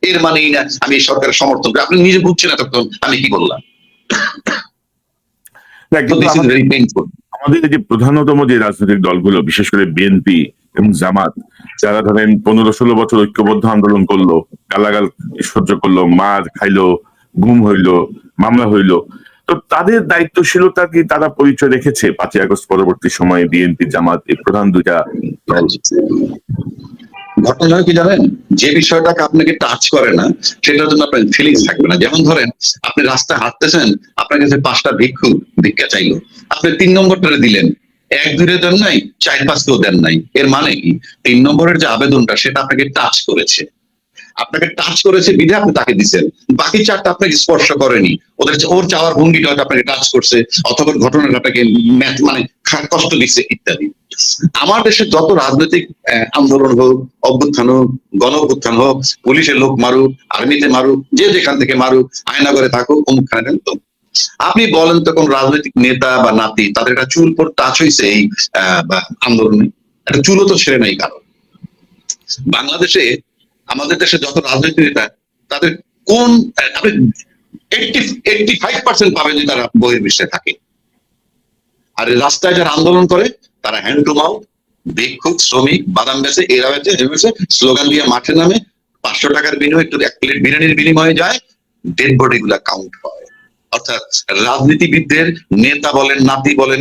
এর মানেই না আমি এই সরকারের সমর্থন করি। আপনি নিজে বুঝছেন এতক্ষণ আমি কি বললাম। আমাদের যে প্রধানতম যে রাজনৈতিক দলগুলো, বিশেষ করে বিএনপি এবং জামাত, যারা ধরেন 15-16 বছর ঐক্যবদ্ধ আন্দোলন করলো, গালাগাল সহ্য করলো, মার খাইলো, গুম হইলো, মামলা হইলো, তো তাদের দায়িত্বশীলতা কি তারা পরিচয় রেখেছে 5ই আগস্ট পরবর্তী সময়ে? বিএনপি, জামাত, এই প্রধান দুইটা দল। ঘটনা কি জানেন, যে বিষয়টাকে আপনাকে টাচ করে না সেটার জন্য আপনার ফিলিংস থাকবে না। যেমন ধরেন আপনি রাস্তায় হাঁটতেছেন, আপনার কাছে 5টা ভিক্ষু ভিক্ষা চাইলো, আপনি 3 নম্বরটা দিলেন, 1-2 দেন নাই, 4-5 দেন নাই। এর মানে কি, 3 নম্বরের যে আবেদনটা সেটা আপনাকে টাচ করেছে, বিধে আপনি তাকে দিচ্ছেন। বাকি 4টা আপনাকে স্পর্শ করেনি, ওর চাওয়ার ভঙ্গিটা হয়তো আপনাকে টাচ করছে, অথবা ঘটনাটা আপনাকে মানে কষ্ট দিচ্ছে ইত্যাদি। আমার দেশে যত রাজনৈতিক আন্দোলন হোক, অভ্যুত্থান হোক, গণ অভ্যুত্থান হোক, পুলিশের লোক মারুক, আর্মিতে মারুক, যে যেখান থেকে মারুক, আয়নাঘরে থাকুক, অমুকখানে, তো আপনি বলেন তো কোন রাজনৈতিক নেতা বা নাতি তাদের একটা চুল পর টাচ হয়েছে এই আন্দোলনে? একটা চুলও তো ছেড়ে নাই কারণ। বাংলাদেশে, আমাদের দেশে যত রাজনৈতিক নেতা, তাদের কোন আপনি 85% পাবেন যে তারা বহির্বিশ্বে থাকে। আর রাস্তায় যারা আন্দোলন করে তারা হ্যান্ড টু মাউথ, ভিক্ষুক, শ্রমিক, বাদাম বেচে, এরা বেচে, স্লোগান দিয়ে মাঠে নামে, 500 টাকার বিনিময়ে একটু 1 প্লেট বিরিয়ানির বিনিময়ে যায়, ডেড বডি গুলা কাউন্ট হয়। অর্থাৎ রাজনীতিবিদদের নেতা বলেন, নাতি বলেন,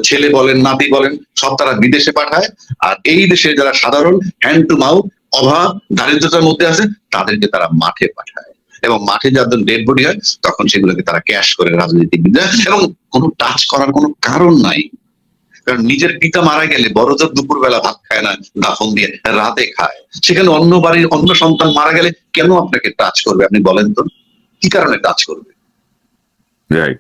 ছেলে বলেন, নাতি বলেন, সব তারা বিদেশে পাঠায়। আর এই দেশে যারা সাধারণ হ্যান্ড টু মাউথ, অভাব, দারিদ্রতার মধ্যে আছে, তাদেরকে তারা মাঠে পাঠায়। এবং মাঠে যাদের ডেড বডি হয় তখন সেগুলোকে তারা ক্যাশ করে রাজনীতিবিদরা, এবং কোনো টাচ করার কোনো কারণ নাই। কারণ নিজের পিতা মারা গেলে বড়জোর দুপুরবেলা ভাত খায় না, দাফন দিয়ে রাতে খায়। সেখানে অন্য বাড়ির অন্য সন্তান মারা গেলে কেন আপনাকে টাচ করবে? আপনি বলেন তো, কি কারণে টাচ করবে? রাইট।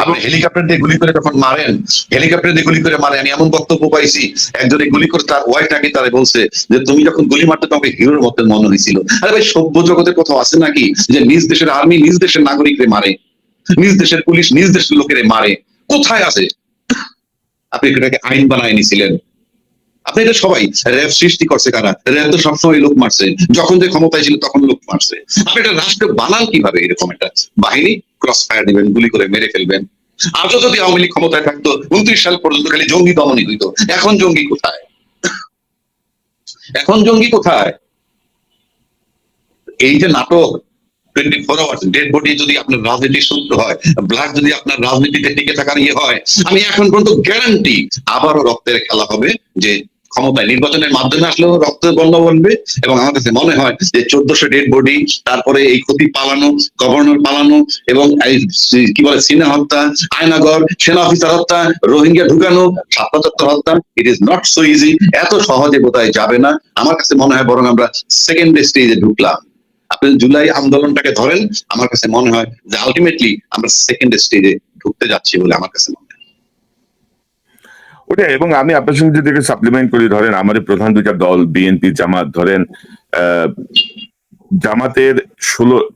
আপনি হেলিকপ্টার দিয়ে গুলি করে যখন মারেন, হেলিকপ্টার দিয়ে গুলি করে মারে, আমি এমন বক্তব্য পাইছি, একজনে গুলি করে তার ওয়াইফ নাকি তারে বলছে যে তুমি যখন গুলি মারতে তোমাকে হিরোর মতো মনে হয়েছিল। আরে ভাই, সভ্য জগতের কোথাও আছে নাকি যে নিজ দেশের আর্মি নিজ দেশের নাগরিকরে মারে, নিজ দেশের পুলিশ নিজ দেশের লোকের মারে? কোথায় আছে? আপনি এটাকে আইন বানায় নিছিলেন। আপনি এটা সবাই, র্যাব সৃষ্টি করছে কারা? র্যাব তো সবসময় লোক মারছে, যখন যে ক্ষমতায় ছিল তখন লোক মারছে। আপনি একটা রাষ্ট্র বানান কিভাবে? এরকম একটা বাহিনী ক্রস ফায়ার দিবেন, গুলি করে মেরে ফেলবেন। আজও যদি আওয়ামী লীগ ক্ষমতায় থাকতো 29 সাল পর্যন্ত খালি জঙ্গি দমনই হইতো। এখন জঙ্গি কোথায়? এখন জঙ্গি কোথায়? এই যে নাটক 24 আওয়ার্স ডেড বডি যদি আপনার রাজনীতির সূত্র হয়, ব্লাড যদি আপনার রাজনীতিতে টিকে থাকার ইয়ে হয়, আমি এখন পর্যন্ত গ্যারান্টি আবারও রক্তের খেলা হবে। যে ক্ষমতায় নির্বাচনের মাধ্যমে আসলেও রক্তের বন্যা বলবে। এবং আমার কাছে মনে হয় যে 1400 ডেড বডি, তারপরে এই ক্ষতি পালানো, গভর্নর পালানো, এবং এই কি বলে সিনা হত্যা, আয়নাগর, সেনা অফিসার হত্যা, রোহিঙ্গা ঢুকানো, ৭৭ হত্যা, it is not so easy. এত সহজে বোধহয় যাবে না। আমার কাছে মনে হয় বরং আমরা সেকেন্ড স্টেজে ঢুকলাম। আপনি জুলাই আন্দোলনটাকে ধরেন, আমার কাছে মনে হয় যে আলটিমেটলি আমরা সেকেন্ড স্টেজে ঢুকতে যাচ্ছি বলে আমার কাছে মনে হয়। ওটা, এবং আমি আপনার সঙ্গে যদি সাপ্লিমেন্ট করি, ধরেন আমাদের প্রধান দুইটা দল বিএনপি জামাত, ধরেন জামাতের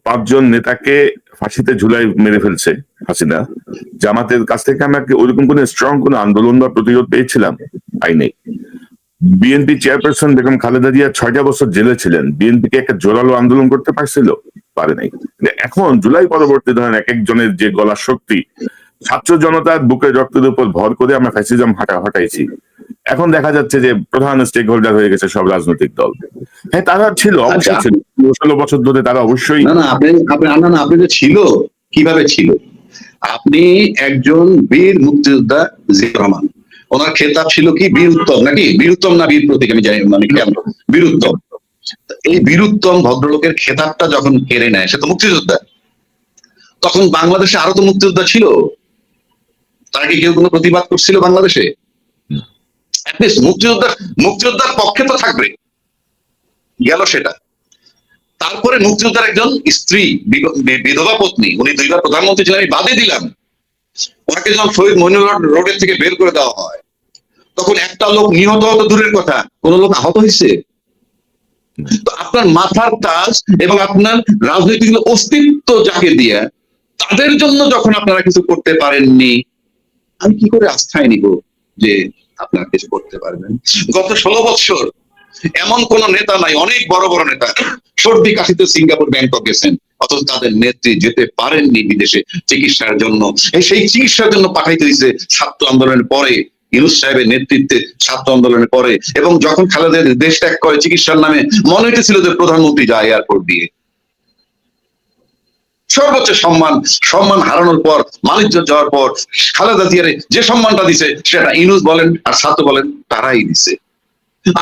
5 জন নেতাকে ফাঁসিতে ঝুলাই মেরে ফেলছে হাসিনা। জামাতের কাছ থেকে আমরা ওইরকম কোন স্ট্রং কোন আন্দোলন বা প্রতিরোধ পেয়েছিলাম? পাই নাই। বিএনপি চেয়ারপারসন বেগম খালেদা জিয়া 6টা বছর জেলে ছিলেন, বিএনপি কে একটা জোরালো আন্দোলন করতে পারছিল? পারে নাই। এখন জুলাই পরবর্তী ধরেন এক একজনের যে গলার শক্তি, ছাত্র জনতার বুকের রক্তের উপর ভর করে আমরা ফ্যাসিজম হটাইছি। এখন দেখা যাচ্ছে যে প্রধান স্টেক হোল্ডার হয়ে গেছে সব রাজনৈতিক দল। হ্যাঁ, তারা ছিল, অবশ্যই ছিল, 16 বছর ধরে তারা অবশ্যই। না আপনি যে ছিল, কিভাবে ছিল? আপনি একজন বীর মুক্তিযোদ্ধা জিয়াউর রহমান, ওনার খেতাব ছিল কি? বীর উত্তম, নাকি বীর উত্তম না বীর প্রতীক আমি জানি, মানে কেন বীর উত্তম। এই বীর উত্তম ভদ্রলোকের খেতাবটা যখন কেড়ে নেয়, সে তো মুক্তিযোদ্ধা। তখন বাংলাদেশে আরো তো মুক্তিযোদ্ধা ছিল, তারা কি কেউ কোনো প্রতিবাদ করছিল বাংলাদেশে? মুক্তিযোদ্ধার পক্ষে তো থাকবে, গেল সেটা। তারপরে মুক্তিযোদ্ধার একজন স্ত্রী, বিধবা পত্নী, উনি 2 বার প্রধানমন্ত্রী ছিলেন, আমি বাদে দিলাম। ওনাকে যখন শহীদ মইনুল রোডের থেকে বের করে দেওয়া হয়, তখন একটা লোক নিহত হতো দূরের কথা, কোন লোক আহত হয়েছে? তো আপনার মাথার তাজ এবং আপনার রাজনৈতিক অস্তিত্ব যাকে দিয়ে, তাদের জন্য যখন আপনারা কিছু করতে পারেননি, আমি কি করে আস্থায় নিব যে আপনারা কিছু করতে পারবেন? গত 16 বছর এমন কোন নেতা নাই, অনেক বড় বড় নেতা সর্দি কাশিতে সিঙ্গাপুর ব্যাংকক গেছেন, অথচ তাদের নেত্রী যেতে পারেননি বিদেশে চিকিৎসার জন্য। সেই চিকিৎসার জন্য পাঠাইতে হয়েছে ছাত্র আন্দোলনের পরে, ইউনূস সাহেবের নেতৃত্বে ছাত্র আন্দোলনের পরে। এবং যখন খালেদা দেশ ত্যাগ করে চিকিৎসার নামে, মনে হইতেছিল যে প্রধানমন্ত্রী যায় এয়ারপোর্ট দিয়ে। সর্বোচ্চ সম্মান হারানোর পর, মানিজ্য যাওয়ার পর, খালেদা জিয়ারে যে সম্মানটা দিছে, সেটা ইউনূস বলেন আর ছাত্র বলেন তারাই দিছে।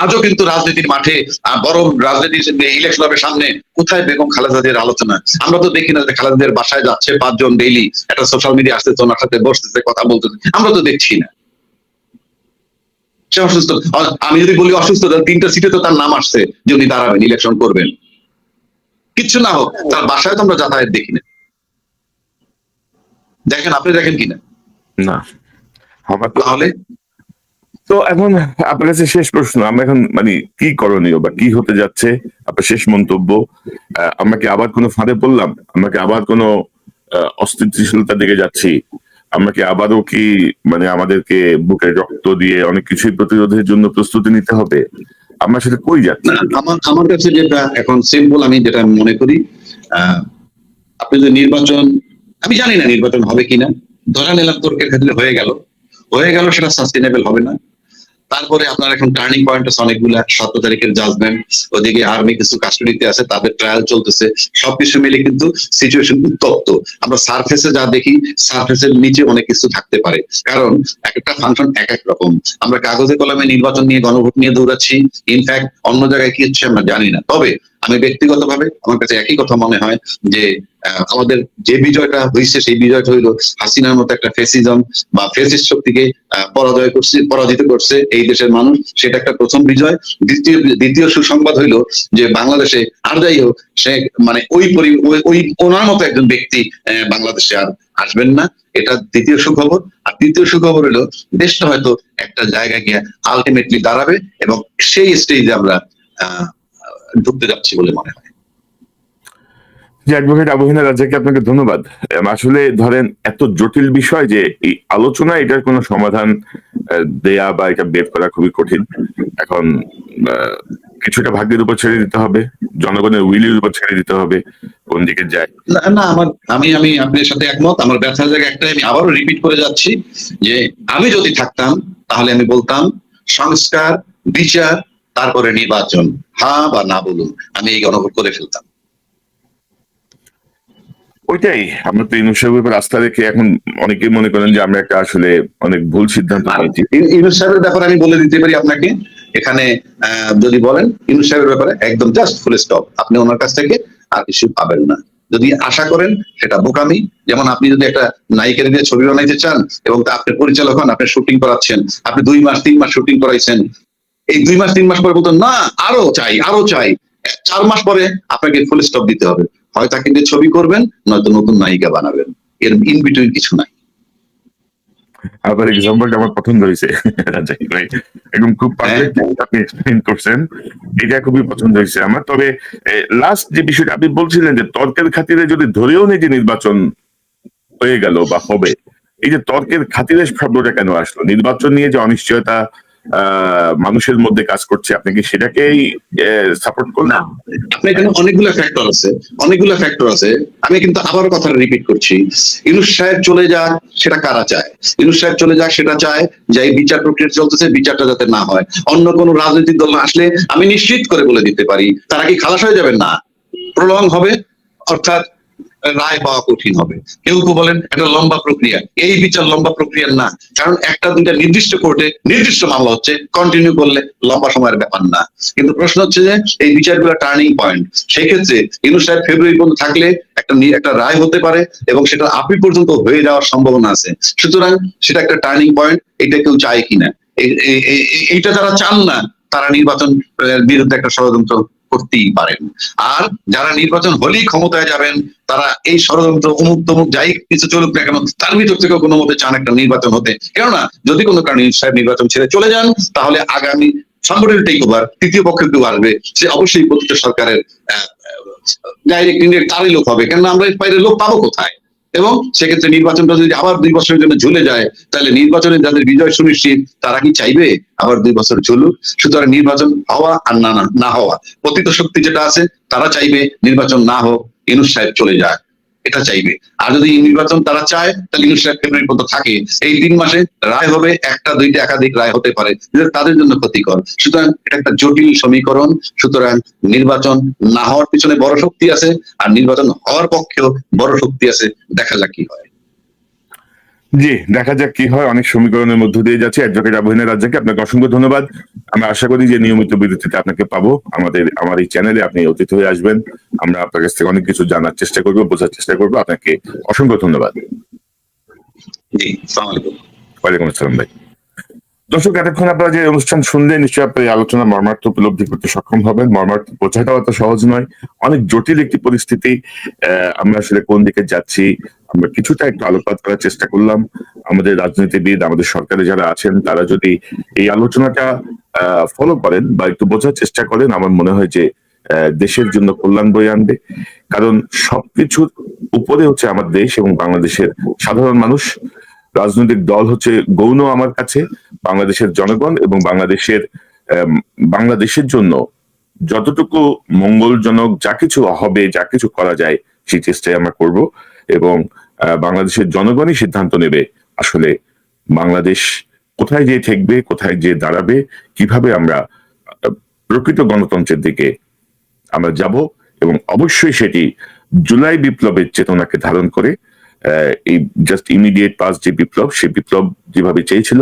আজও কিন্তু রাজনীতির মাঠে, বড় রাজনীতির ইলেকশন হবে সামনে, কোথায় বেগম খালেদা জিয়ার আলোচনা? আমরা তো দেখি না যে খালেদা জিয়ার বাসায় যাচ্ছে 5 জন ডেইলি, একটা সোশ্যাল মিডিয়া আসতেছে, ওনার সাথে বসতেছে, কথা বলতেছে, আমরা তো দেখছি না। সে অসুস্থ, আমি যদি বলি অসুস্থ, 3টা সিটে তো তার নাম আসছে যে উনি দাঁড়াবেন, ইলেকশন করবেন। কিচ্ছু না হোক, তার বাসায় তো আমরা যাতায়াত দেখি না। দেখেন, আপনি দেখেন কিনা? না, তাহলে তো এখন আপনার কাছে শেষ প্রশ্ন, আমরা এখন মানে কি করণীয় বা কি হতে যাচ্ছে? আপনার শেষ মন্তব্য। আমরা কি আবার কোনো ফাঁদে পড়লাম? আমরা কি আবার কোনো অস্থিতিশীলতার দিকে যাচ্ছি? আমরা কি আবারও কি মানে আমাদেরকে বুকে রক্ত দিয়ে অনেক কিছুই প্রতিরোধের জন্য প্রস্তুতি নিতে হবে? আমরা সেটা কই যাচ্ছি? আমার কাছে যেটা এখন সিম্পল, আমি যেটা মনে করি, আপনি যে নির্বাচন, আমি জানি না নির্বাচন হবে কিনা, ধরা নিলাম তর্কের ক্ষেত্রে হয়ে গেল, সেটা সাস্টেনেবল হবে না। তারপরে আপনার এখন টার্নিং পয়েন্ট আছে অনেকগুলা, 17 তারিখের জাজমেন্ট, ওদিকে আর্মি কিছু কাস্টডিতে আছে, তাদের ট্রায়াল চলতেছে, সবকিছু মিলে কিন্তু সিচুয়েশন উত্তপ্ত। আমরা সারফেসে যা দেখি, সারফেসের নিচে অনেক কিছু থাকতে পারে, কারণ একটা ফাংশন এক এক রকম। আমরা কাগজে কলমে নির্বাচন নিয়ে, গণভোট নিয়ে দৌড়াচ্ছি, ইনফ্যাক্ট অন্য জায়গায় কি হচ্ছে আমরা জানি না। তবে আমি ব্যক্তিগতভাবে আমার কাছে একই কথা মনে হয় যে আমাদের যে বিজয়টা হয়েছে সেই বিজয়টা হইলো হাসিনার মতো একটা ফেসিজম বা ফেসিস্ট শক্তিকে পরাজিত করছে এই দেশের মানুষ, সেটা একটা প্রথম বিজয়। দ্বিতীয় সুসংবাদ হইলো যে বাংলাদেশে আর যাই হোক সে মানে ওই ওনার মতো একজন ব্যক্তি বাংলাদেশে আর আসবেন না, এটা দ্বিতীয় সুখবর। আর তৃতীয় সুখবর হলো দেশটা হয়তো একটা জায়গায় গিয়ে আলটিমেটলি দাঁড়াবে এবং সেই স্টেজে আমরা ঢুকতে যাচ্ছি বলে মনে হয়। যে অ্যাডভোকেট আবু হেনা রাজ্জাককে আপনাকে ধন্যবাদ। আসলে ধরেন এত জটিল বিষয় যে এই আলোচনা এটার কোনো সমাধান দেয়া বা এটা বের করা খুবই কঠিন। এখন কিছুটা ভাগ্যের উপর ছেড়ে দিতে হবে, জনগণের উইলের উপর ছেড়ে দিতে হবে কোন দিকে যায়। না আমি আপনার সাথে একমত। আমার ব্যথার জায়গা একটাই, আমি আবারও রিপিট করে যাচ্ছি যে আমি যদি থাকতাম তাহলে আমি বলতাম সংস্কার, বিচার, তারপরে নির্বাচন, হ্যাঁ বা না বলুন, আমি এই গণভোট করে ফেলতাম। ওইটাই আমরা তো ইউনূস সাহেবের উপর আস্থা রেখে এখন অনেকেই মনে করেন যে আমরা একটা আসলে অনেক ভুল সিদ্ধান্ত নিয়েছি। ইউনূস সাহেবের ব্যাপারে আমি বলে দিতে পারি আপনাকে, এখানে যদি বলেন ইউনূস সাহেবের ব্যাপারে একদম জাস্ট ফুল স্টপ, আপনি ওনার কাছ থেকে আর কিছু পাবেন না। যদি আশা করেন সেটা বোকামি। যেমন আপনি যদি একটা নায়িকার দিয়ে ছবি বানাইতে চান এবং আপনি পরিচালক হন, আপনি শুটিং করাচ্ছেন, আপনি 2 মাস 3 মাস শুটিং করাইছেন, এই 2 মাস 3 মাস পরে বলতেন না আরো চাই 4 মাস পরে আপনাকে ফুল স্টপ দিতে হবে, হয় তাকে দিয়ে ছবি করবেন নয়তো নতুন নায়িকা বানাবেন, এর ইন বিটুইন কিছু নাই। আবার এক্সাম্পলটা আমার পছন্দ হয়েছে, একদম খুব পারফেক্ট আপনি এক্সপ্লেইন করছেন, এটা খুবই পছন্দ হয়েছে আমার। তবে লাস্ট যে বিষয়টা আপনি বলছিলেন যে তর্কের খাতিরে যদি ধরেও নেই যে নির্বাচন হয়ে গেল বা হবে, এই যে তর্কের খাতিরে শব্দটা কেন আসলো? নির্বাচন নিয়ে যে অনিশ্চয়তা মানুষের মধ্যে কাজ করছে, আপনি কি সেটাকেই সাপোর্ট করলেন? আপনি এখানে অনেকগুলো ফ্যাক্টর আছে। আমি কিন্তু আবার কথাটা রিপিট করছি, ইউনূস সাহেব চলে যাক সেটা কারা চায়? ইউনূস সাহেব চলে যাক সেটা চায় যে এই বিচার প্রক্রিয়া চলতেছে, বিচারটা যাতে না হয়। অন্য কোন রাজনৈতিক দল আসলে আমি নিশ্চিত করে বলে দিতে পারি তারা কি খালাস হয়ে যাবেন না, প্রলং হবে, অর্থাৎ রায় পাওয়া কঠিন হবে। কেউ বলেন একটা লম্বা প্রক্রিয়া, এই বিচার লম্বা প্রক্রিয়ার না, কারণ একটা দুইটা নির্দিষ্ট কোর্টে নির্দিষ্ট মামলা হচ্ছে, কন্টিনিউ করলে লম্বা সময়ের ব্যাপার না। কিন্তু প্রশ্ন হচ্ছে যে এই বিচারগুলো টার্নিং পয়েন্ট, সেই ক্ষেত্রে ইউনূস সাহেব ফেব্রুয়ারি পর্যন্ত থাকলে একটা রায় হতে পারে এবং সেটা আপিল পর্যন্ত হয়ে যাওয়ার সম্ভাবনা আছে। সুতরাং সেটা একটা টার্নিং পয়েন্ট, এটা কেউ চায় কিনা, এইটা যারা চান না তারা নির্বাচন বিরুদ্ধে একটা ষড়যন্ত্র করতেই পারেন। আর যারা নির্বাচন হলেই ক্ষমতায় যাবেন তারা এই ষড়যন্ত্র অমুক তমুক যাই কিছু চলুক না কেন তার ভিতর থেকে কোনো মতে চান একটা নির্বাচন হতে। কেননা যদি কোনো কারণে সাহেব নির্বাচন ছেড়ে চলে যান তাহলে আগামী সামনের টেক ওভার তৃতীয় পক্ষে কেউ আসবে, সে অবশ্যই প্রতিটি সরকারের ডাইরেক্ট ইনডাইরেক্ট তারই লোক হবে, কেননা আমরা এর বাইরে লোক পাবো কোথায়? এবং সেক্ষেত্রে নির্বাচনটা যদি আবার 2 বছরের জন্য ঝুলে যায় তাহলে নির্বাচনে যাদের বিজয় সুনিশ্চিত তারা কি চাইবে আবার 2 বছর ঝুলুক? সুতরাং নির্বাচন হওয়া আর না হওয়া, পতিত শক্তি যেটা আছে তারা চাইবে নির্বাচন না হোক, ইউনূস সাহেব চলে যাক, এটা চাইবে। আর যদি নির্বাচন তারা চায় তাহলে ইউনূস সাহেব ফেব্রুয়ারি পর্যন্ত থাকে, এই 3 মাসে রায় হবে, একটা দুইটা একাধিক রায় হতে পারে, তাদের জন্য ক্ষতিকর। সুতরাং এটা একটা জটিল সমীকরণ। সুতরাং নির্বাচন না হওয়ার পিছনে বড় শক্তি আছে আর নির্বাচন হওয়ার পক্ষেও বড় শক্তি আছে, দেখা যাক কি হয়। জি, দেখা যাক কি হয়। অনেক সমীকরণের মধ্য দিয়ে যাচ্ছে। অ্যাডভোকেট আবু হেনা রাজ্জাককে আপনাকে অসংখ্য ধন্যবাদ। আমরা আশা করি যে নিয়মিত বিরতিতে আপনাকে পাবো আমার এই চ্যানেলে, আপনি অতিথি হয়ে আসবেন। আমরা আপনার কাছ থেকে অনেক কিছু জানার চেষ্টা করবো, বোঝার চেষ্টা করবো। আপনাকে অসংখ্য ধন্যবাদ। জি, আসসালামু আলাইকুম। ওয়ালাইকুম আসসালাম ভাই। দর্শক, এতক্ষণ আপনারা যে অনুষ্ঠান শুনলেন নিশ্চয়ই আপনি আলোচনা মর্মার্থ উপলব্ধি করতে সক্ষম হবেন। মর্মার্থ বোঝাটাও এত সহজ নয়, অনেক জটিল একটি পরিস্থিতি। আমরা আসলে কোন দিকে যাচ্ছি আমরা কিছুটা একটু আলোকপাত করার চেষ্টা করলাম। আমাদের রাজনীতিবিদ, আমাদের সরকারে যারা আছেন তারা যদি এই আলোচনাটা ফলো করেন বা একটু বোঝার চেষ্টা করেন, আমার মনে হয় যে দেশের জন্য কল্যাণ বয়ে আনবে। কারণ সবকিছুর উপরে হচ্ছে আমার দেশ এবং বাংলাদেশের সাধারণ মানুষ। রাজনৈতিক দল হচ্ছে গৌণ আমার কাছে। বাংলাদেশের জনগণ এবং বাংলাদেশের জন্য যতটুকু মঙ্গলজনক যা কিছু হবে, যা কিছু করা যায় সেই চেষ্টাই আমরা করব এবং বাংলাদেশের জনগণই সিদ্ধান্ত নেবে আসলে বাংলাদেশ কোথায় যে ঠেকবে, কোথায় যে দাঁড়াবে, কিভাবে আমরা প্রকৃত গণতন্ত্রের দিকে আমরা যাব। এবং অবশ্যই সেটি জুলাই বিপ্লবের চেতনাকে ধারণ করে, এই জাস্ট ইমিডিয়েট পাস যে বিপ্লব, সেই বিপ্লব যেভাবে চেয়েছিল